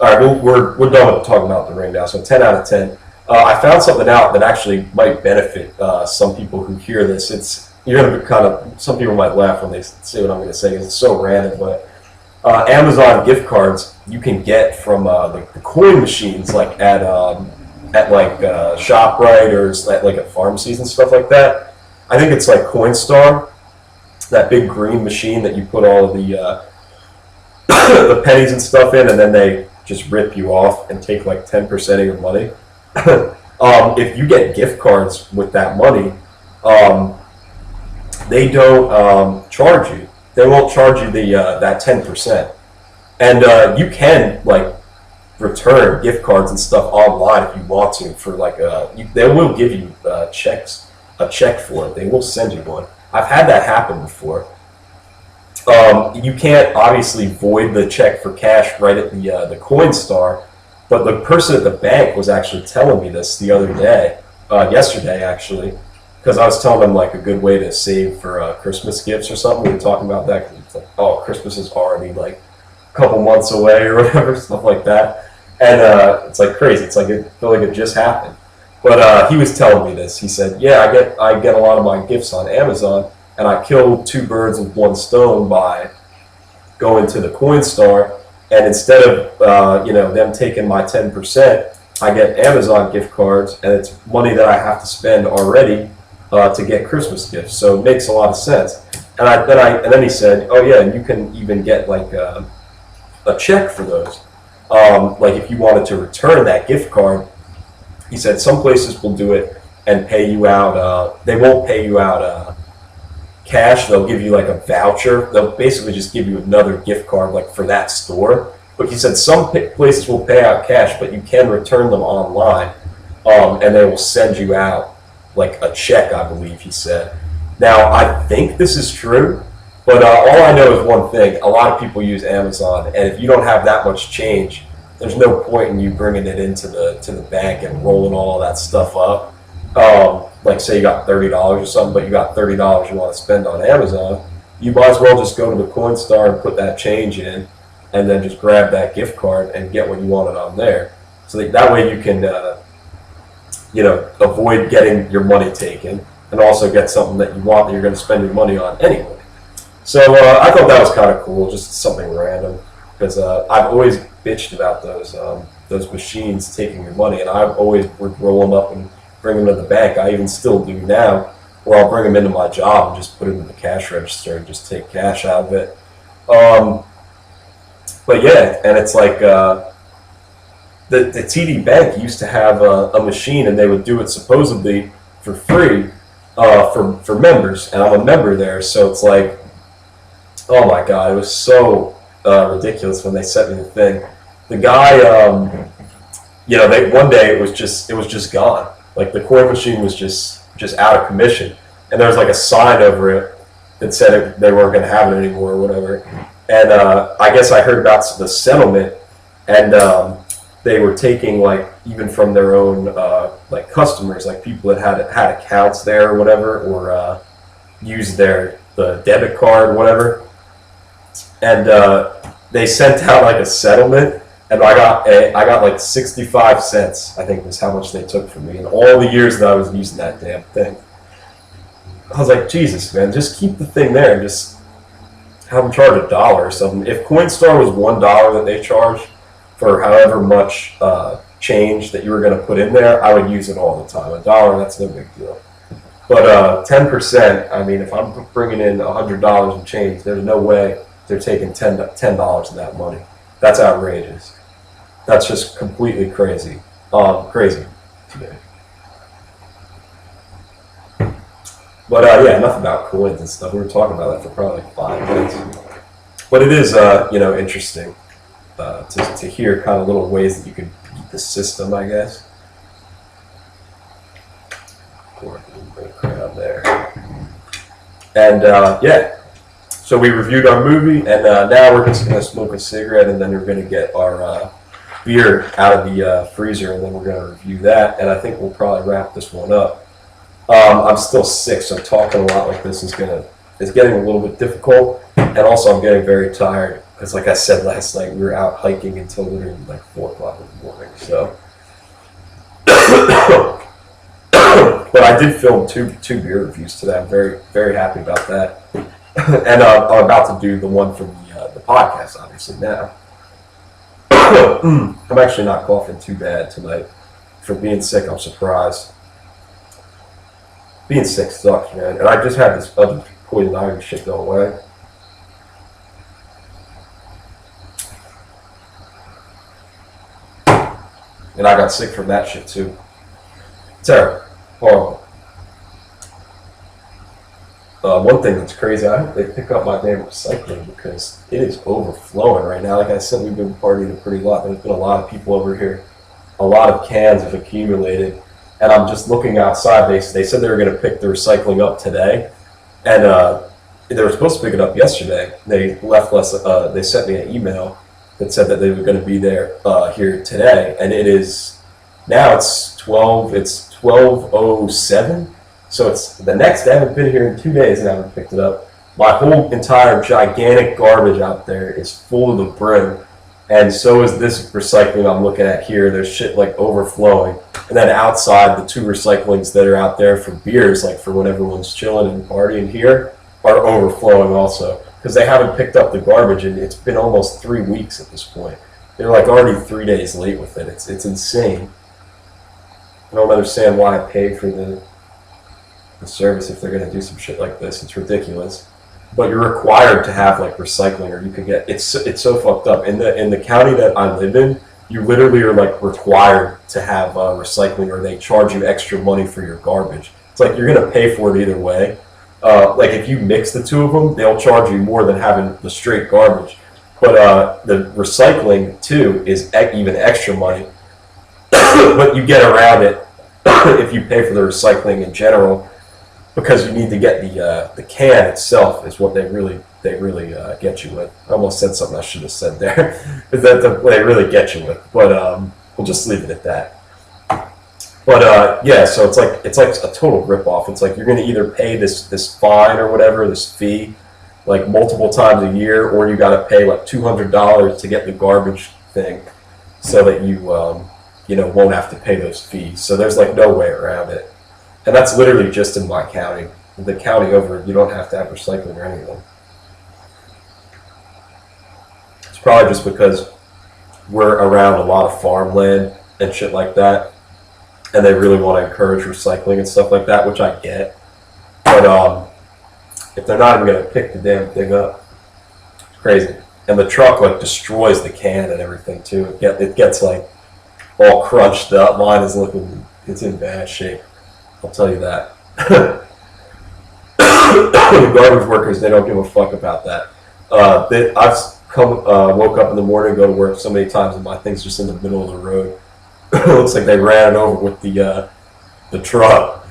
All right, we're done with talking about The Ring now. So 10 out of 10. I found something out that actually might benefit some people who hear this. You're going to some people might laugh when they say what I'm going to say because it's so random, but Amazon gift cards you can get from the coin machines, like at like ShopRite or at like at pharmacies and stuff like that. I think it's like Coinstar, that big green machine that you put all of the the pennies and stuff in, and then they just rip you off and take like 10% of your money. If you get gift cards with that money, they don't charge you. They won't charge you that 10%, and you can like return gift cards and stuff online if you want to for like they will give you a check for it. They will send you one. I've had that happen before. You can't obviously void the check for cash right at the Coinstar, but the person at the bank was actually telling me this the other day, yesterday actually, because I was telling them like a good way to save for Christmas gifts or something. We were talking about that because it's like, oh, Christmas is already like a couple months away or whatever, stuff like that, and it's like crazy. It's like I feel like it just happened. But he was telling me this. He said, yeah, I get a lot of my gifts on Amazon, and I killed two birds with one stone by going to the Coinstar, and instead of them taking my 10%, I get Amazon gift cards, and it's money that I have to spend already to get Christmas gifts. So it makes a lot of sense. And then he said, oh yeah, and you can even get like a check for those. Like if you wanted to return that gift card, he said some places will do it and pay you out. They won't pay you out cash. They'll give you like a voucher. They'll basically just give you another gift card like for that store. But he said some places will pay out cash, but you can return them online, and they will send you out like a check, I believe he said. Now, I think this is true, but all I know is one thing. A lot of people use Amazon, and if you don't have that much change, there's no point in you bringing it into the bank and rolling all that stuff up. Like say you got $30 or something, but you got $30 you want to spend on Amazon, you might as well just go to the Coinstar and put that change in, and then just grab that gift card and get what you wanted on there. So that way you can, avoid getting your money taken, and also get something that you want that you're going to spend your money on anyway. So I thought that was kind of cool, just something random, because I've always bitched about those machines taking your money, and I've always would roll them up and bring them to the bank. I even still do now, where I'll bring them into my job and just put it in the cash register and just take cash out of it. But yeah, and it's like the TD Bank used to have a machine, and they would do it supposedly for free for members, and I'm a member there, so it's like, oh my god, it was so ridiculous when they sent me the thing. The guy, one day it was just gone. Like the coin machine was just out of commission, and there was like a sign over it that said they weren't going to have it anymore or whatever. And I guess I heard about the settlement, and they were taking like even from their own like customers, like people that had accounts there or whatever, or used the debit card or whatever, and they sent out like a settlement. And I got like 65 cents, I think was how much they took from me in all the years that I was using that damn thing. I was like, Jesus, man, just keep the thing there and just have them charge $1 or something. If Coinstar was $1 that they charged for however much change that you were going to put in there, I would use it all the time. $1, that's no big deal. But 10%, I mean, if I'm bringing in $100 in change, there's no way they're taking $10 of that money. That's outrageous. That's just completely crazy. Crazy. today. But yeah, enough about coins and stuff. We were talking about that for probably like 5 minutes. But it is, interesting to hear kind of little ways that you could beat the system, I guess. Crowd there. And yeah, so we reviewed our movie, and now we're just going to smoke a cigarette, and then we're going to get our beer out of the freezer, and then we're going to review that. And I think we'll probably wrap this one up. I'm still sick, so talking a lot like this is getting a little bit difficult, and also I'm getting very tired because, like I said last night, we were out hiking until literally like 4 o'clock in the morning. So, but I did film two beer reviews today. I'm very, very happy about that, and I'm about to do the one from the podcast, obviously now. I'm actually not coughing too bad tonight. For being sick, I'm surprised. Being sick sucks, man. And I just had this other poison ivy shit go away. And I got sick from that shit too. Terrible. Horrible. One thing that's crazy, I hope they pick up my damn recycling because it is overflowing right now. Like I said, we've been partying a pretty lot. There's been a lot of people over here. A lot of cans have accumulated. And I'm just looking outside. They said they were going to pick the recycling up today, and they were supposed to pick it up yesterday. They left us. They sent me an email that said that they were going to be there here today, and it is now. It's 12:07. So it's the next day. I haven't been here in 2 days and I haven't picked it up. My whole entire gigantic garbage out there is full to the brim. And so is this recycling I'm looking at here. There's shit like overflowing. And then outside, the 2 recyclings that are out there for beers, like for when everyone's chilling and partying here, are overflowing also. Because they haven't picked up the garbage, and it's been almost 3 weeks at this point. They're like already 3 days late with it. It's insane. I don't understand why I pay for the service if they're going to do some shit like this. It's ridiculous. But you're required to have like recycling, or you could get it's so fucked up. In the county that I live in, you literally are like required to have recycling, or they charge you extra money for your garbage. It's like you're gonna pay for it either way. Like if you mix the 2 of them, they'll charge you more than having the straight garbage. But the recycling too is even extra money. But you get around it if you pay for the recycling in general, because you need to get the can itself is what they really get you with. I almost said something I should have said there. Is that what they really get you with? But we'll just leave it at that. But yeah, so it's like a total ripoff. It's like you're going to either pay this fine or whatever, this fee, like multiple times a year, or you got to pay like $200 to get the garbage thing, so that you won't have to pay those fees. So there's like no way around it. And that's literally just in my county. The county over, you don't have to have recycling or anything. It's probably just because we're around a lot of farmland and shit like that, and they really want to encourage recycling and stuff like that, which I get. But if they're not even going to pick the damn thing up, it's crazy. And the truck like destroys the can and everything too. It gets like all crunched up. Mine is it's in bad shape. I'll tell you that. The garbage workers, they don't give a fuck about that. I've woke up in the morning, go to work so many times, and my thing's just in the middle of the road. It looks like they ran it over with the truck.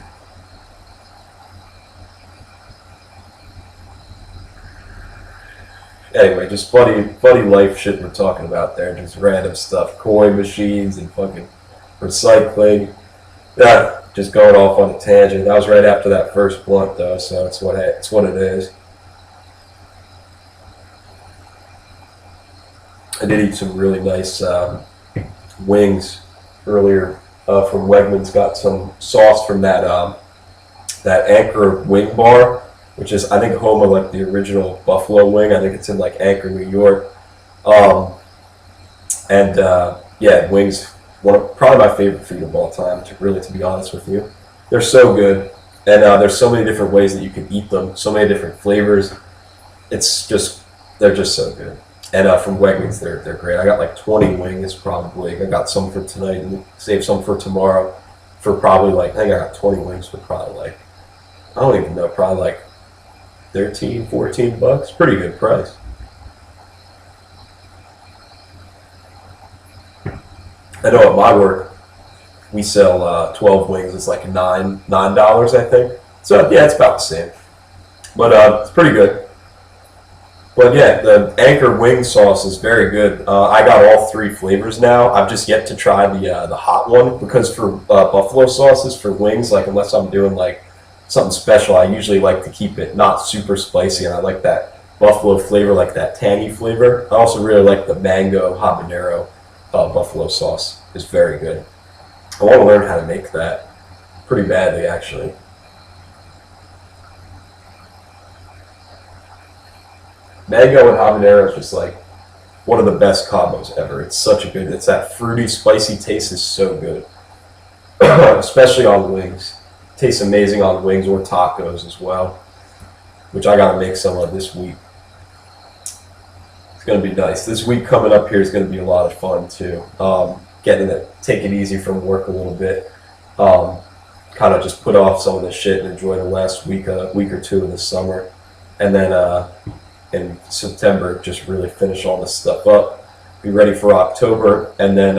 Anyway, just funny life shit we're talking about there. Just random stuff, coin machines and fucking recycling. Yeah. Just going off on a tangent. That was right after that first blunt, though, so it's what it is. I did eat some really nice wings earlier from Wegman's. Got some sauce from that Anchor wing bar, which is, I think, home of like the original buffalo wing. I think it's in like Anchor, New York. Yeah, wings. Probably my favorite food of all time, to be honest with you. They're so good, and there's so many different ways that you can eat them, so many different flavors. They're just so good. And from Wegmans, they're great. I got like 20 wings probably. I got some for tonight and save some for tomorrow. for probably like, I think I got 20 wings for probably like, I don't even know, probably like 13, 14 bucks. Pretty good price. I know at my work, we sell 12 wings. It's like $9, I think. So yeah, it's about the same. But it's pretty good. But yeah, the Anchor wing sauce is very good. I got all 3 flavors now. I've just yet to try the hot one, because for buffalo sauces for wings, like unless I'm doing like something special, I usually like to keep it not super spicy, and I like that buffalo flavor, like that tangy flavor. I also really like the mango habanero buffalo sauce. It's very good. I want to learn how to make that pretty badly, actually. Mango and habanero is just like one of the best combos ever. It's such a good, it's that fruity, spicy taste is so good. Especially on wings. Tastes amazing on wings or tacos as well, which I gotta make some of this week. It's gonna be nice. This week coming up here is gonna be a lot of fun too. Getting to take it easy from work a little bit. Kind of just put off some of this shit and enjoy the last week or two of the summer, and then in September just really finish all this stuff up, be ready for October, and then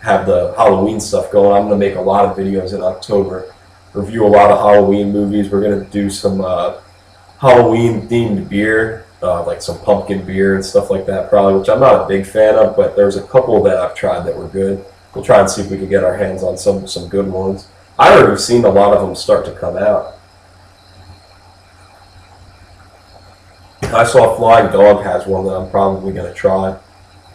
have the Halloween stuff going. I'm going to make a lot of videos in October, review a lot of Halloween movies. We're going to do some Halloween themed beer, like some pumpkin beer and stuff like that probably, which I'm not a big fan of, but there's a couple that I've tried that were good. We'll try and see if we can get our hands on some good ones. I've already seen a lot of them start to come out. I saw Flying Dog has one that I'm probably going to try,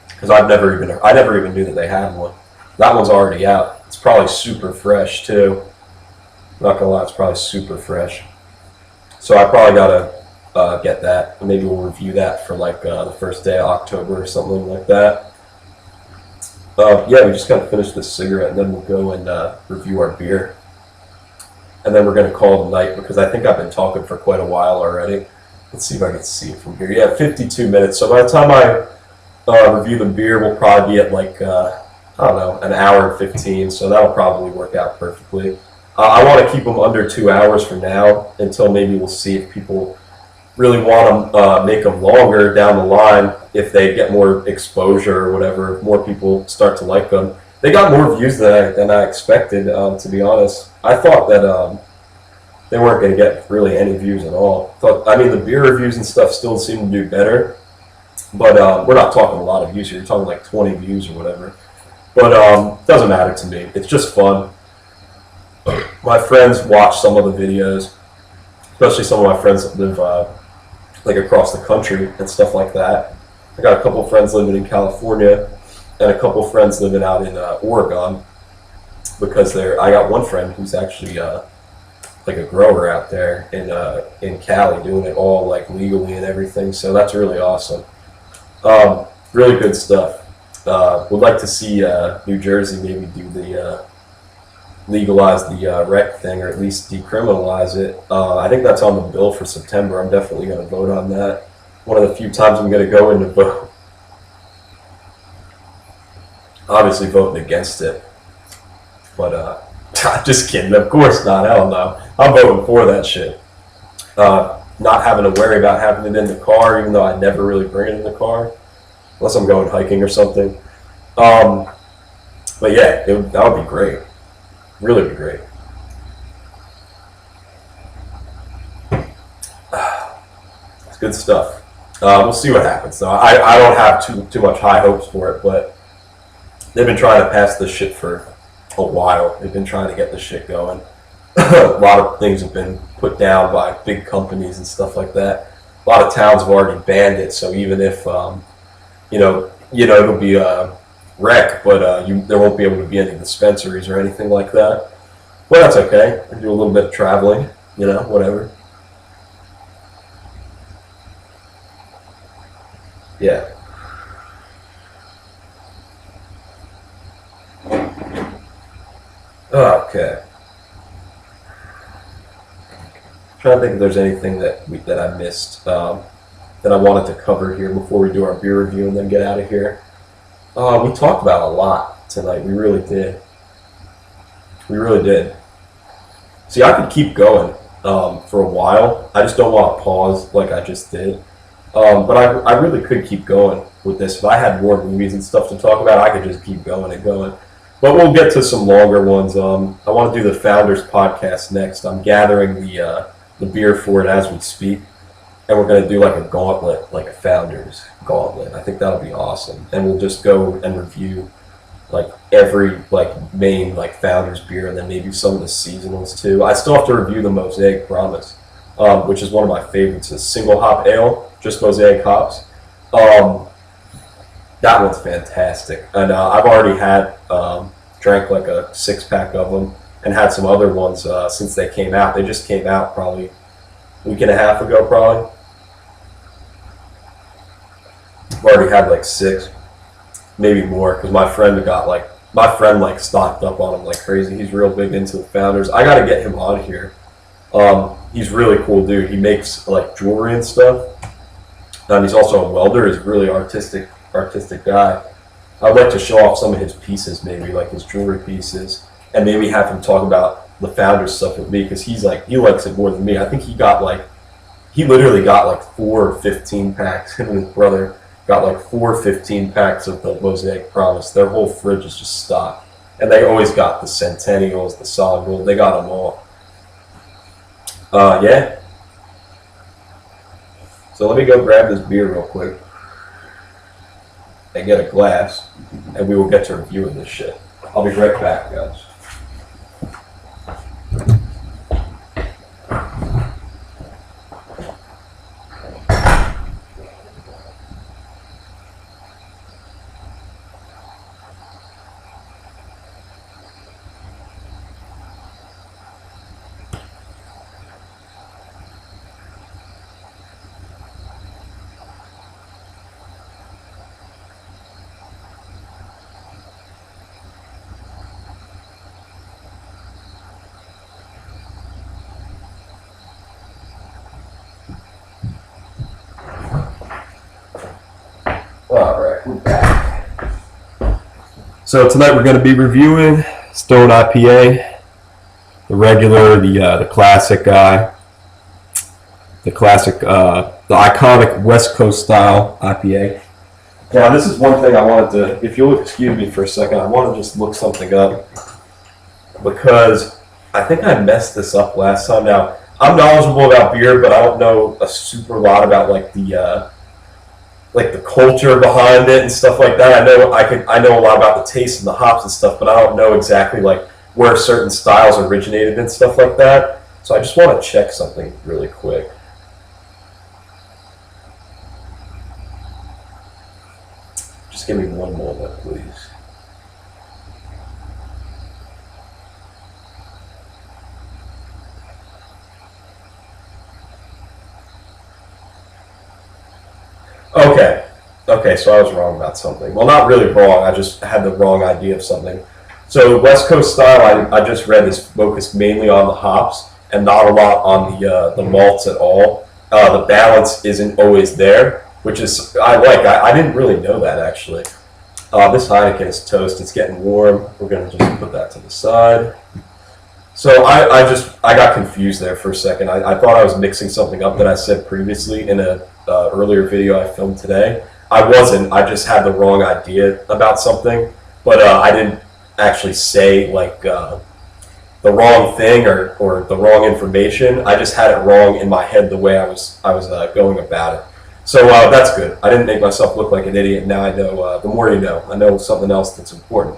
because I never even knew that they had one. That one's already out. It's probably super fresh too. Not gonna lie, it's probably super fresh. So I probably gotta get that, and maybe we'll review that for like the first day of October or something like that. Yeah, we just gotta finish this cigarette, and then we'll go and review our beer, and then we're gonna call it a night, because I think I've been talking for quite a while already. Let's see if I can see it from here. Yeah, 52 minutes. So by the time I review the beer, we'll probably be at like, I don't know, an hour and 15. So that'll probably work out perfectly. I want to keep them under 2 hours from now, until maybe we'll see if people really want to make them longer down the line, if they get more exposure or whatever, if more people start to like them. They got more views than I expected, to be honest. I thought that they weren't going to get really any views at all. I mean, the beer reviews and stuff still seem to do better, but we're not talking a lot of views here. You're talking like 20 views or whatever. But it doesn't matter to me. It's just fun. My friends watch some of the videos, especially some of my friends that live like across the country and stuff like that. I got a couple friends living in California and a couple friends living out in Oregon, because I got one friend who's actually like a grower out there in Cali, doing it all like legally and everything. So that's really awesome. Really good stuff. Would like to see New Jersey maybe do the legalize the rec thing, or at least decriminalize it. I think that's on the bill for September. I'm definitely going to vote on that. One of the few times I'm going to go in to vote. Obviously voting against it, but just kidding. Of course not. Hell no. I'm voting for that shit. Not having to worry about having it in the car, even though I never really bring it in the car, unless I'm going hiking or something. But yeah, that would be great. Really be great. It's good stuff. We'll see what happens, though. I don't have too much high hopes for it, but they've been trying to pass this shit for a while. They've been trying to get this shit going. A lot of things have been put down by big companies and stuff like that. A lot of towns have already banned it, so even if it'll be a rec, but there won't be able to be any dispensaries or anything like that. Well, that's okay. I do a little bit of traveling, whatever. Yeah. Okay. Trying to think if there's anything that I missed that I wanted to cover here before we do our beer review and then get out of here. We talked about a lot tonight. We really did. We really did. See, I could keep going for a while. I just don't want to pause like I just did. But I really could keep going with this. If I had more movies and stuff to talk about, I could just keep going and going. But we'll get to some longer ones. I want to do the Founders podcast next. I'm gathering the beer for it as we speak. And we're going to do like a gauntlet, like a Founders gauntlet. I think that'll be awesome. And we'll just go and review like every like main like Founders beer, and then maybe some of the seasonals too. I still have to review the Mosaic Promise, which is one of my favorites. It's single hop ale, just Mosaic hops. That one's fantastic, and I've already had drank like a 6-pack of them, and had some other ones since they came out. They just came out probably a week and a half ago, probably. I've already had like 6, maybe more, because my friend stocked up on them like crazy. He's real big into the Founders. I got to get him on here. He's a really cool dude. He makes like jewelry and stuff, and he's also a welder. He's a really artistic guy. I'd like to show off some of his pieces, maybe like his jewelry pieces, and maybe have him talk about the Founders stuff with me, because he likes it more than me. I think he literally got like 4 15-packs. Him and his brother got like 4 15-packs of the Mosaic Promise. Their whole fridge is just stocked, and they always got the Centennials, the Solid Gold. They got them all. Yeah. So let me go grab this beer real quick and get a glass, and we will get to reviewing this shit. I'll be right back, guys. Alright, we're back. So tonight we're going to be reviewing Stone IPA, the regular, the classic guy, the iconic West Coast style IPA. Now this is one thing I wanted to, if you'll excuse me for a second, I want to just look something up, because I think I messed this up last time. Now, I'm knowledgeable about beer, but I don't know a super lot about like the culture behind it and stuff like that. I know a lot about the taste and the hops and stuff, but I don't know exactly like where certain styles originated and stuff like that. So I just want to check something really quick. Just give me one moment, please. Okay, so I was wrong about something. Well, not really wrong, I just had the wrong idea of something. So West Coast style, I just read, is focused mainly on the hops and not a lot on the malts at all. The balance isn't always there, which is, I didn't really know that, actually. This Heineken is toast, it's getting warm. We're going to just put that to the side. So I got confused there for a second. I thought I was mixing something up that I said previously in a earlier video I filmed today. I wasn't. I just had the wrong idea about something, but I didn't actually say like the wrong thing or the wrong information. I just had it wrong in my head the way I was going about it. So that's good. I didn't make myself look like an idiot. Now I know. The more you know. I know something else that's important.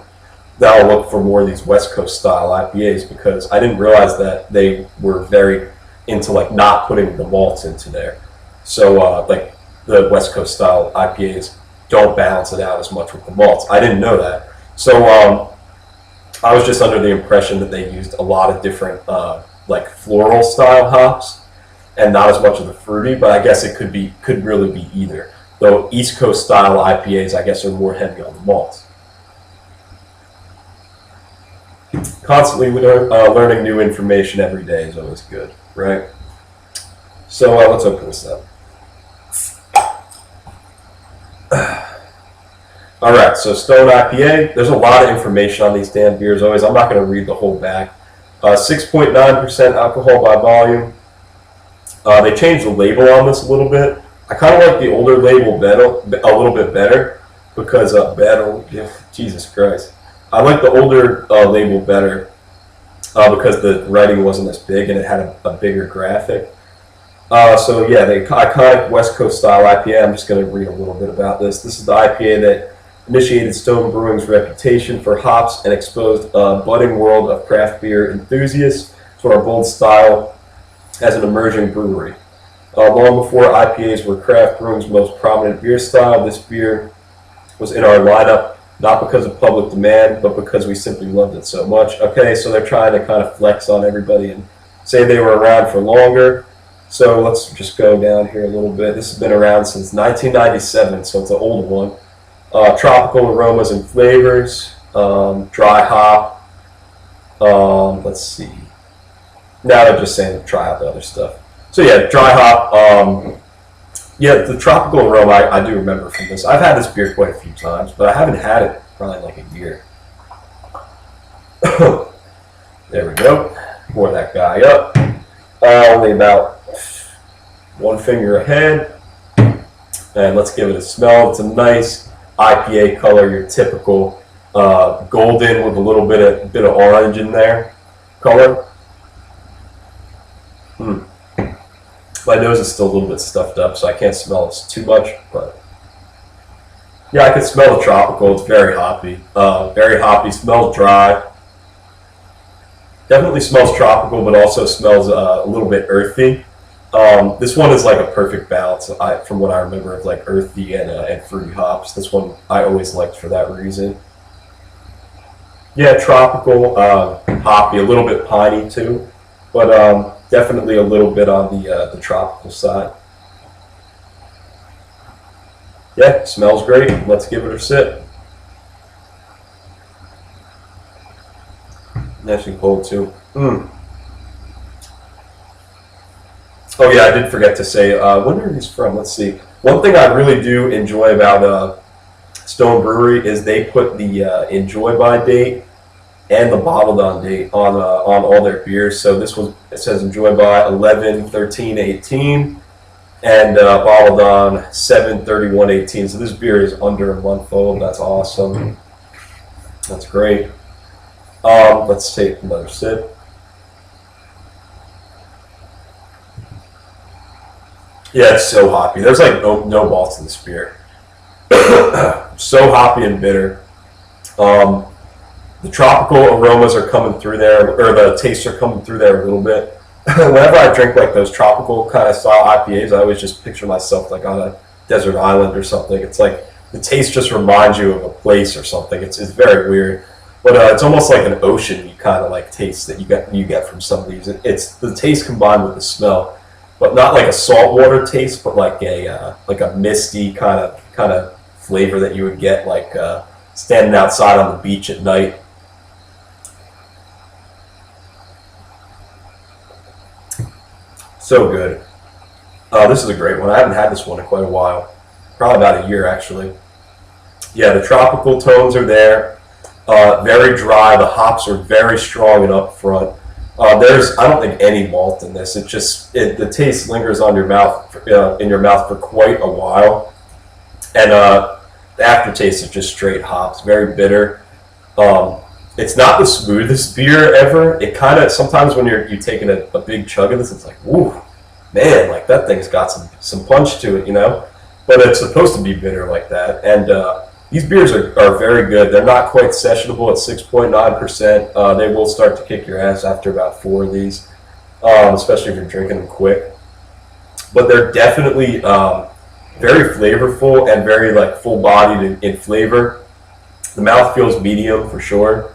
Now I'll look for more of these West Coast style IPAs, because I didn't realize that they were very into like not putting the malts into there. So like the West Coast style IPAs don't balance it out as much with the malts. I didn't know that. So I was just under the impression that they used a lot of different like floral style hops and not as much of the fruity, but I guess it could really be either. Though East Coast style IPAs, I guess, are more heavy on the malts. Constantly learning new information every day is always good, right? So let's open this up. All right, so Stone IPA. There's a lot of information on these damn beers. Always, I'm not going to read the whole back. 6.9% alcohol by volume. They changed the label on this a little bit. I kind of like the older label a little bit better because Jesus Christ. I like the older label better because the writing wasn't as big and it had a bigger graphic. So yeah, the iconic West Coast style IPA. I'm just going to read a little bit about this. This is the IPA that initiated Stone Brewing's reputation for hops and exposed a budding world of craft beer enthusiasts to our bold style as an emerging brewery. Long before IPAs were craft brewing's most prominent beer style, this beer was in our lineup not because of public demand, but because we simply loved it so much. Okay, so they're trying to kind of flex on everybody and say they were around for longer. So let's just go down here a little bit. This has been around since 1997, so it's an old one. Tropical aromas and flavors, dry hop. Let's see. Now they're just saying to try out the other stuff. So yeah, dry hop. Yeah, the tropical aroma I do remember from this. I've had this beer quite a few times, but I haven't had it probably like a year. There we go. Pour that guy up. Only about one finger ahead. And let's give it a smell. It's a nice IPA color, your typical golden with a little bit of orange in there color. My nose is still a little bit stuffed up, so I can't smell this too much, but yeah, I can smell the tropical. It's very hoppy. Smells dry. Definitely smells tropical, but also smells a little bit earthy. This one is like a perfect balance, from what I remember, of like earthy and fruity hops. This one I always liked for that reason. Yeah, tropical, hoppy, a little bit piney too, but definitely a little bit on the tropical side. Yeah, smells great. Let's give it a sip. Nice and cold too. Oh yeah, I did forget to say, when are these from? Let's see. One thing I really do enjoy about Stone Brewery is they put the enjoy by date and the bottled on date on all their beers. So this one, it says enjoy by 11/13/18 and bottled on 7/31/18. So this beer is under a month old. That's awesome. That's great. Let's take another sip. Yeah, it's so hoppy. There's like no malts in this beer. So hoppy and bitter. The tropical aromas are coming through there, or the tastes are coming through there a little bit. Whenever I drink like those tropical kind of style IPAs, I always just picture myself like on a desert island or something. It's like the taste just reminds you of a place or something. It's very weird, but it's almost like an ocean. You kind of like taste that you get from some of these. It's the taste combined with the smell, but not like a saltwater taste, but like a misty kind of flavor that you would get like standing outside on the beach at night. So good. This is a great one. I haven't had this one in quite a while. Probably about a year, actually. Yeah, the tropical tones are there. Very dry. The hops are very strong and up front. There's, I don't think, any malt in this. The taste lingers on your mouth, in your mouth for quite a while. And the aftertaste is just straight hops. Very bitter. It's not the smoothest beer ever. It kind of, sometimes when you're taking a big chug of this, it's like, woo, man, like that thing's got some punch to it, you know? But it's supposed to be bitter like that. And these beers are very good. They're not quite sessionable at 6.9%. They will start to kick your ass after about 4 of these, especially if you're drinking them quick. But they're definitely very flavorful and very like full-bodied in flavor. The mouth feels medium for sure.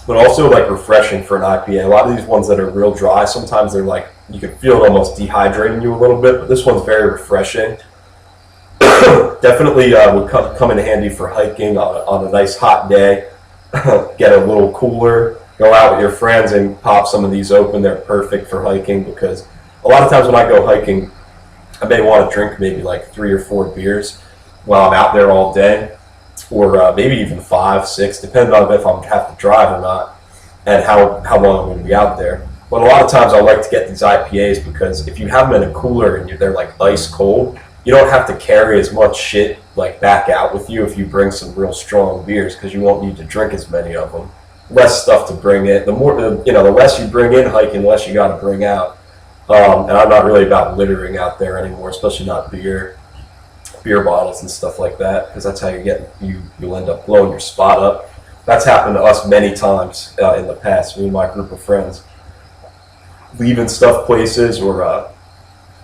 But also like refreshing for an IPA. A lot of these ones that are real dry, sometimes they're like, you can feel it almost dehydrating you a little bit, but this one's very refreshing. Definitely would come in handy for hiking on a nice hot day. Get a little cooler, go out with your friends and pop some of these open. They're perfect for hiking because a lot of times when I go hiking, I may want to drink maybe like 3 or 4 beers while I'm out there all day, or maybe even 5, 6, depending on if I'm have to drive or not, and how long I'm going to be out there. But a lot of times I like to get these IPAs because if you have them in a cooler and they're like ice cold, you don't have to carry as much shit like back out with you if you bring some real strong beers, because you won't need to drink as many of them. Less stuff to bring in. The less you bring in hiking, the less you got to bring out. And I'm not really about littering out there anymore, especially not beer bottles and stuff like that, because that's how you'll end up blowing your spot up. That's happened to us many times in the past. Me and my group of friends leaving stuff places, or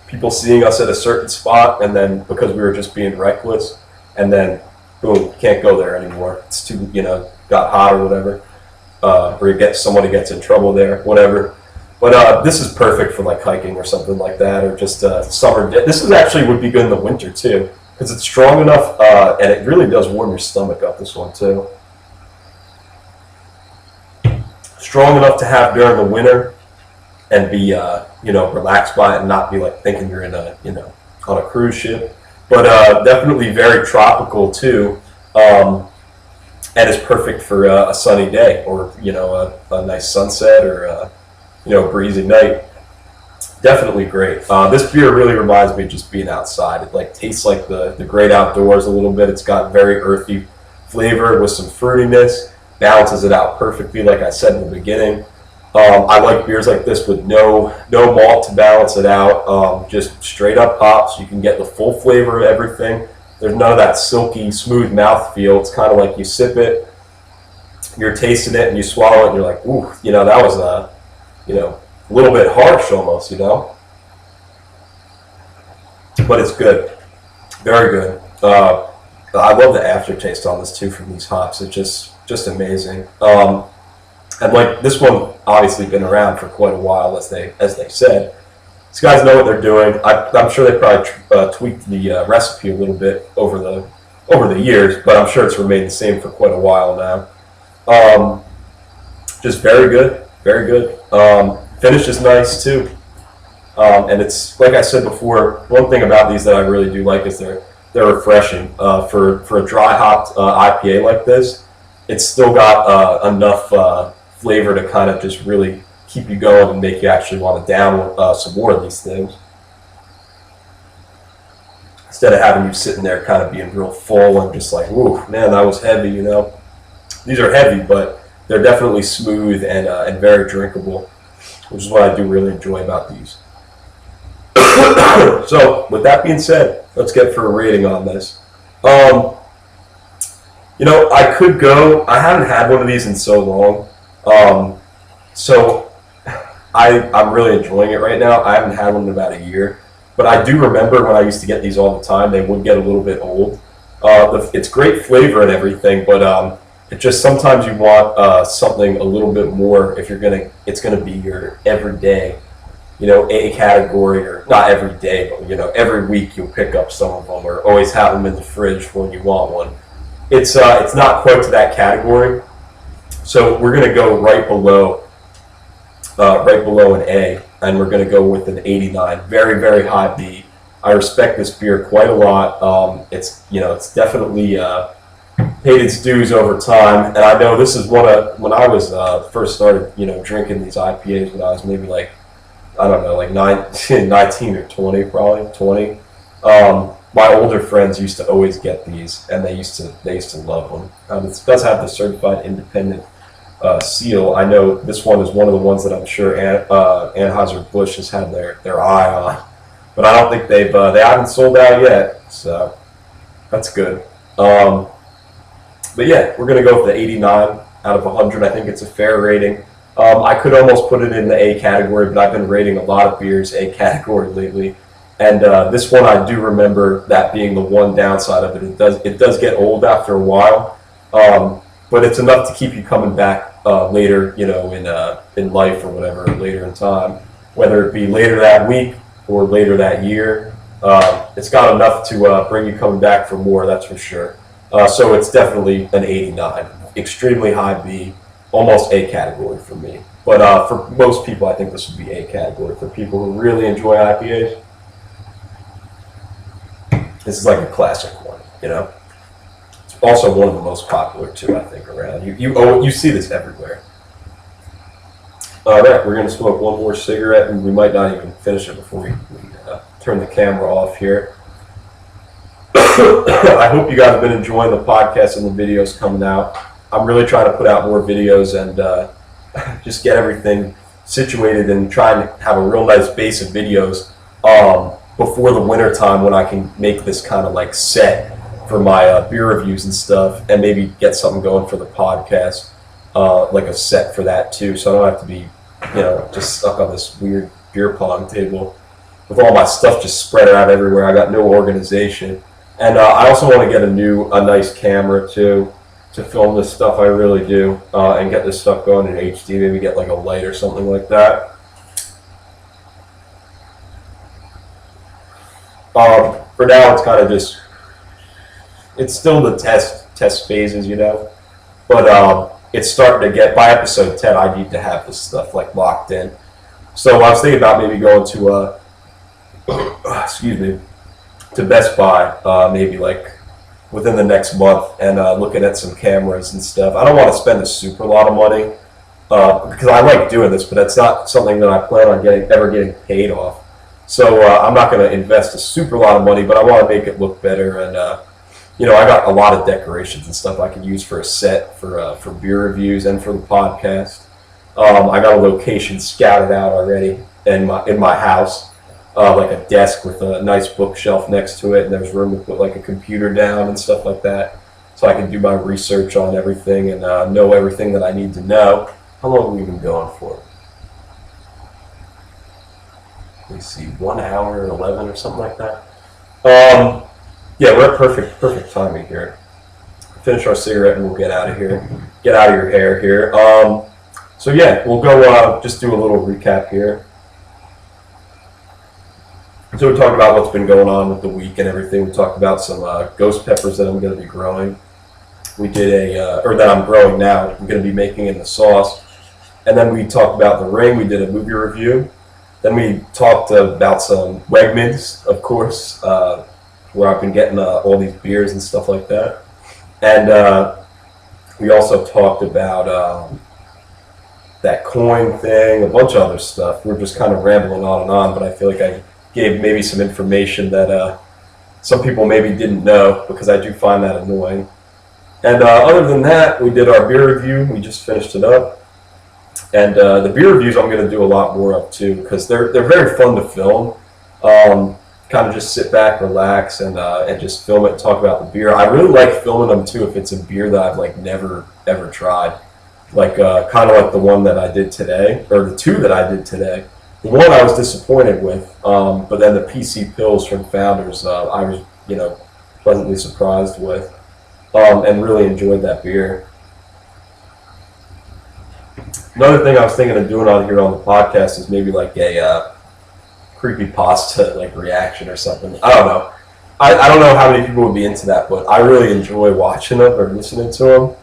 people seeing us at a certain spot, and then because we were just being reckless, and then boom, can't go there anymore. It's too, got hot or whatever, or somebody gets in trouble there, whatever. But this is perfect for like hiking or something like that, or just summer. This would be good in the winter too, because it's strong enough, and it really does warm your stomach up. This one too, strong enough to have during the winter, and be relaxed by it, and not be like thinking you're in on a cruise ship. But definitely very tropical too, and it's perfect for a sunny day, or a nice sunset, or breezy night. Definitely great. This beer really reminds me of just being outside. It like tastes like the great outdoors a little bit. It's got very earthy flavor with some fruitiness, balances it out perfectly, like I said in the beginning. I like beers like this with no malt to balance it out, just straight up hops. You can get the full flavor of everything. There's none of that silky, smooth mouthfeel. It's kind of like you sip it, you're tasting it, and you swallow it, and you're like, ooh, that was a little bit harsh almost, but it's good, very good. I love the aftertaste on this too from these hops. It's just amazing. And like this one, obviously been around for quite a while, as they said. These guys know what they're doing. I'm sure they probably tweaked the recipe a little bit over the years, but I'm sure it's remained the same for quite a while now. Just very good, very good. Finish is nice too, and it's like I said before. One thing about these that I really do like is they're refreshing. For a dry hopped IPA like this, it's still got enough flavor to kind of just really keep you going and make you actually want to down some more of these things, instead of having you sitting there kind of being real full and just like, ooh, man, that was heavy. These are heavy, but they're definitely smooth and very drinkable, which is what I do really enjoy about these. So, with that being said, let's get for a rating on this. I could go. I haven't had one of these in so long, so I'm really enjoying it right now. I haven't had one in about a year, but I do remember when I used to get these all the time. They would get a little bit old. It's great flavor and everything, but it just sometimes you want something a little bit more if it's gonna be your everyday, A category, or not every day, but every week you'll pick up some of them, or always have them in the fridge when you want one. It's not quite to that category, so we're gonna go right below an A, and we're gonna go with an 89, very very high B. I respect this beer quite a lot. It's definitely paid its dues over time, and I know this is when I was first started drinking these IPAs when I was maybe like, I don't know, like 19 or 20, probably 20. My older friends used to always get these, and they used to love them. It does have the certified independent seal. I know this one is one of the ones that I'm sure Anheuser-Busch has had their eye on, but I don't think they haven't sold out yet, so that's good. But yeah, we're gonna go with the 89 out of 100. I think it's a fair rating. I could almost put it in the A category, but I've been rating a lot of beers A category lately, and this one I do remember that being the one downside of it. It does get old after a while, but it's enough to keep you coming back later, in life or whatever, later in time, whether it be later that week or later that year. It's got enough to bring you coming back for more, that's for sure. So it's definitely an 89, extremely high B, almost A category for me. But for most people, I think this would be A category for people who really enjoy IPAs. This is like a classic one, you know. It's also one of the most popular too, I think, around. You see this everywhere. All right, we're gonna smoke one more cigarette, and we might not even finish it before we turn the camera off here. I hope you guys have been enjoying the podcast and the videos coming out. I'm really trying to put out more videos and just get everything situated and trying to have a real nice base of videos before the winter time, when I can make this kind of like set for my beer reviews and stuff, and maybe get something going for the podcast, like a set for that too, so I don't have to be, you know, just stuck on this weird beer pong table with all my stuff just spread out everywhere. I got no organization. And I also want to get a nice camera too, to film this stuff. I really do, and get this stuff going in HD. Maybe get like a light or something like that. For now, it's kind of just, it's still the test phases, you know. But it's starting to get, by episode 10, I need to have this stuff like locked in. So I was thinking about maybe going to excuse me, to Best Buy, maybe like within the next month, and looking at some cameras and stuff. I don't want to spend a super lot of money because I like doing this, but it's not something that I plan on ever getting paid off. So I'm not going to invest a super lot of money, but I want to make it look better. And you know, I got a lot of decorations and stuff I could use for a set for beer reviews and for the podcast. I got a location scouted out already in my house. Like a desk with a nice bookshelf next to it, and there's room to put like a computer down and stuff like that, so I can do my research on everything and know everything that I need to know. How long have we been going for? Let me see, 1 hour and 11 or something like that. Yeah, we're at perfect timing here. Finish our cigarette and we'll get out of here. Get out of your hair here. So yeah, we'll go just do a little recap here. So we talked about what's been going on with the week and everything. We talked about some ghost peppers that I'm going to be growing. We did or that I'm growing now. I'm going to be making in the sauce. And then we talked about the ring. We did a movie review. Then we talked about some Wegmans, of course, where I've been getting all these beers and stuff like that. And we also talked about that coin thing, a bunch of other stuff. We're just kind of rambling on, but I feel like I gave maybe some information that some people maybe didn't know, because I do find that annoying. And other than that, we did our beer review. We just finished it up. And the beer reviews I'm going to do a lot more of too, because they're very fun to film. Kind of just sit back, relax, and just film it and talk about the beer. I really like filming them too if it's a beer that I've like never ever tried. Like kind of like the one that I did today, or the two that I did today. The one I was disappointed with, but then the PC Pills from Founders, I was, you know, pleasantly surprised with, and really enjoyed that beer. Another thing I was thinking of doing on here on the podcast is maybe like a creepypasta like reaction or something. I don't know. I don't know how many people would be into that, but I really enjoy watching them or listening to them.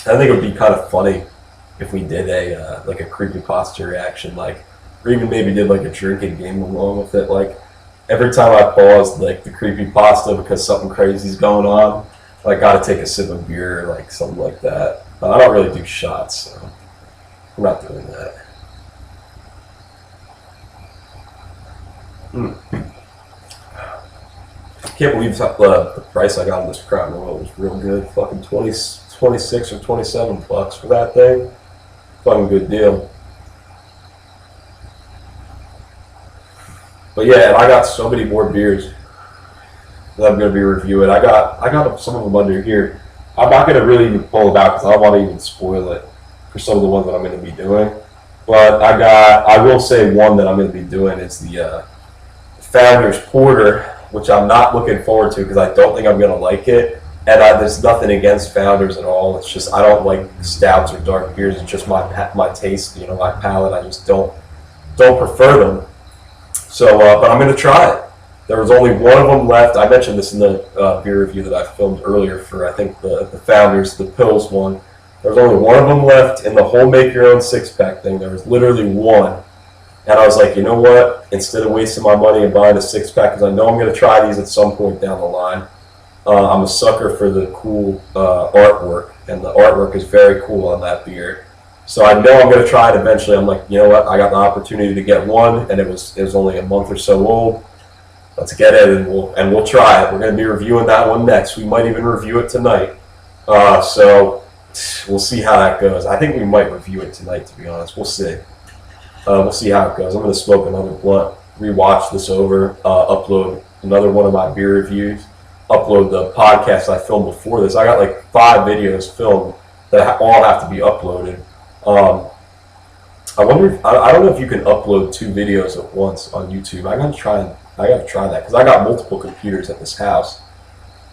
I think it would be kind of funny if we did like a creepypasta reaction, like, or even maybe did like a drinking game along with it. Like every time I paused like the creepypasta because something crazy's going on, like gotta take a sip of beer or like something like that. I don't really do shots, so I'm not doing that. Can't believe the price I got on this Crown Royal was real good. Fucking 26 or $27 for that thing. Fucking good deal. But yeah, and I got so many more beers that I'm going to be reviewing. I got some of them under here. I'm not going to really even pull them out because I don't want to even spoil it for some of the ones that I'm going to be doing. But I will say one that I'm going to be doing is the Founders Porter, which I'm not looking forward to because I don't think I'm going to like it. And there's nothing against Founders at all. It's just I don't like stouts or dark beers. It's just my taste, you know, my palate. I just don't prefer them. So, but I'm going to try it. There was only one of them left. I mentioned this in the beer review that I filmed earlier for, I think, the Founders, the Pills one. There was only one of them left in the whole make-your-own six-pack thing. There was literally one. And I was like, you know what? Instead of wasting my money and buying a 6-pack, because I know I'm going to try these at some point down the line. I'm a sucker for the cool artwork, and the artwork is very cool on that beer. So I know I'm going to try it eventually. I'm like, you know what? I got the opportunity to get one, and it was only a month or so old. Let's get it, and we'll try it. We're going to be reviewing that one next. We might even review it tonight. So we'll see how that goes. I think we might review it tonight, to be honest. We'll see. We'll see how it goes. I'm going to smoke another blunt, rewatch this over, upload another one of my beer reviews, upload the podcast I filmed before this. I got like 5 videos filmed that all have to be uploaded. I wonder if, I don't know if you can upload 2 videos at once on YouTube. I gotta try that because I got multiple computers at this house.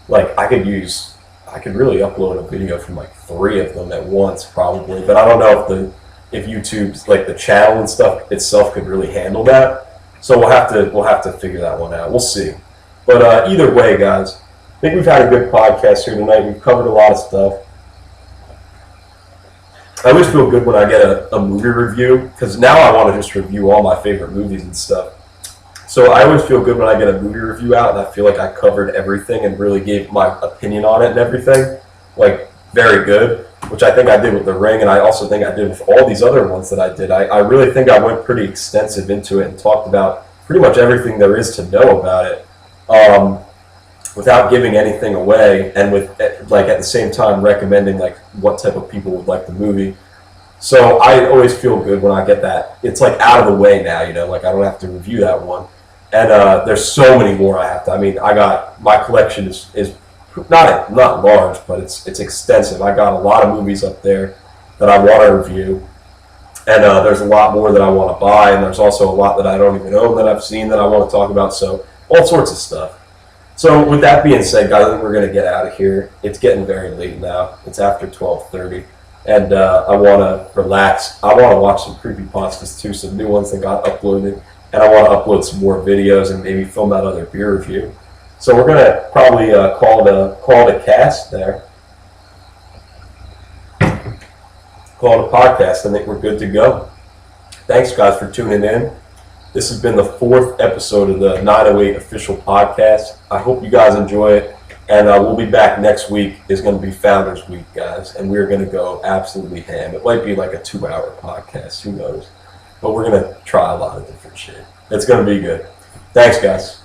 Like I could really upload a video from like 3 of them at once probably, but I don't know if YouTube's like the channel and stuff itself could really handle that. So we'll have to figure that one out. We'll see. But either way, guys, I think we've had a good podcast here tonight. We've covered a lot of stuff. I always feel good when I get a movie review, because now I want to just review all my favorite movies and stuff. So I always feel good when I get a movie review out and I feel like I covered everything and really gave my opinion on it and everything. Like, very good, which I think I did with The Ring, and I also think I did with all these other ones that I did. I really think I went pretty extensive into it and talked about pretty much everything there is to know about it. Without giving anything away, and with like at the same time recommending like what type of people would like the movie. So I always feel good when I get that. It's like out of the way now, you know, like I don't have to review that one. And there's so many more I have to. I mean, my collection is not large, but it's extensive. I got a lot of movies up there that I want to review, and there's a lot more that I want to buy, and there's also a lot that I don't even own that I've seen that I want to talk about. So all sorts of stuff. So with that being said, guys, I think we're going to get out of here. It's getting very late now. It's after 12:30, and I want to relax. I want to watch some creepypastas too, some new ones that got uploaded, and I want to upload some more videos and maybe film that other beer review. So we're going to probably call it a cast there. Call it a podcast. I think we're good to go. Thanks, guys, for tuning in. This has been the 4th episode of the 908 official podcast. I hope you guys enjoy it, and we'll be back next week. Is going to be Founders Week, guys, and we're going to go absolutely ham. It might be like a 2-hour podcast, who knows? But we're going to try a lot of different shit. It's going to be good. Thanks, guys.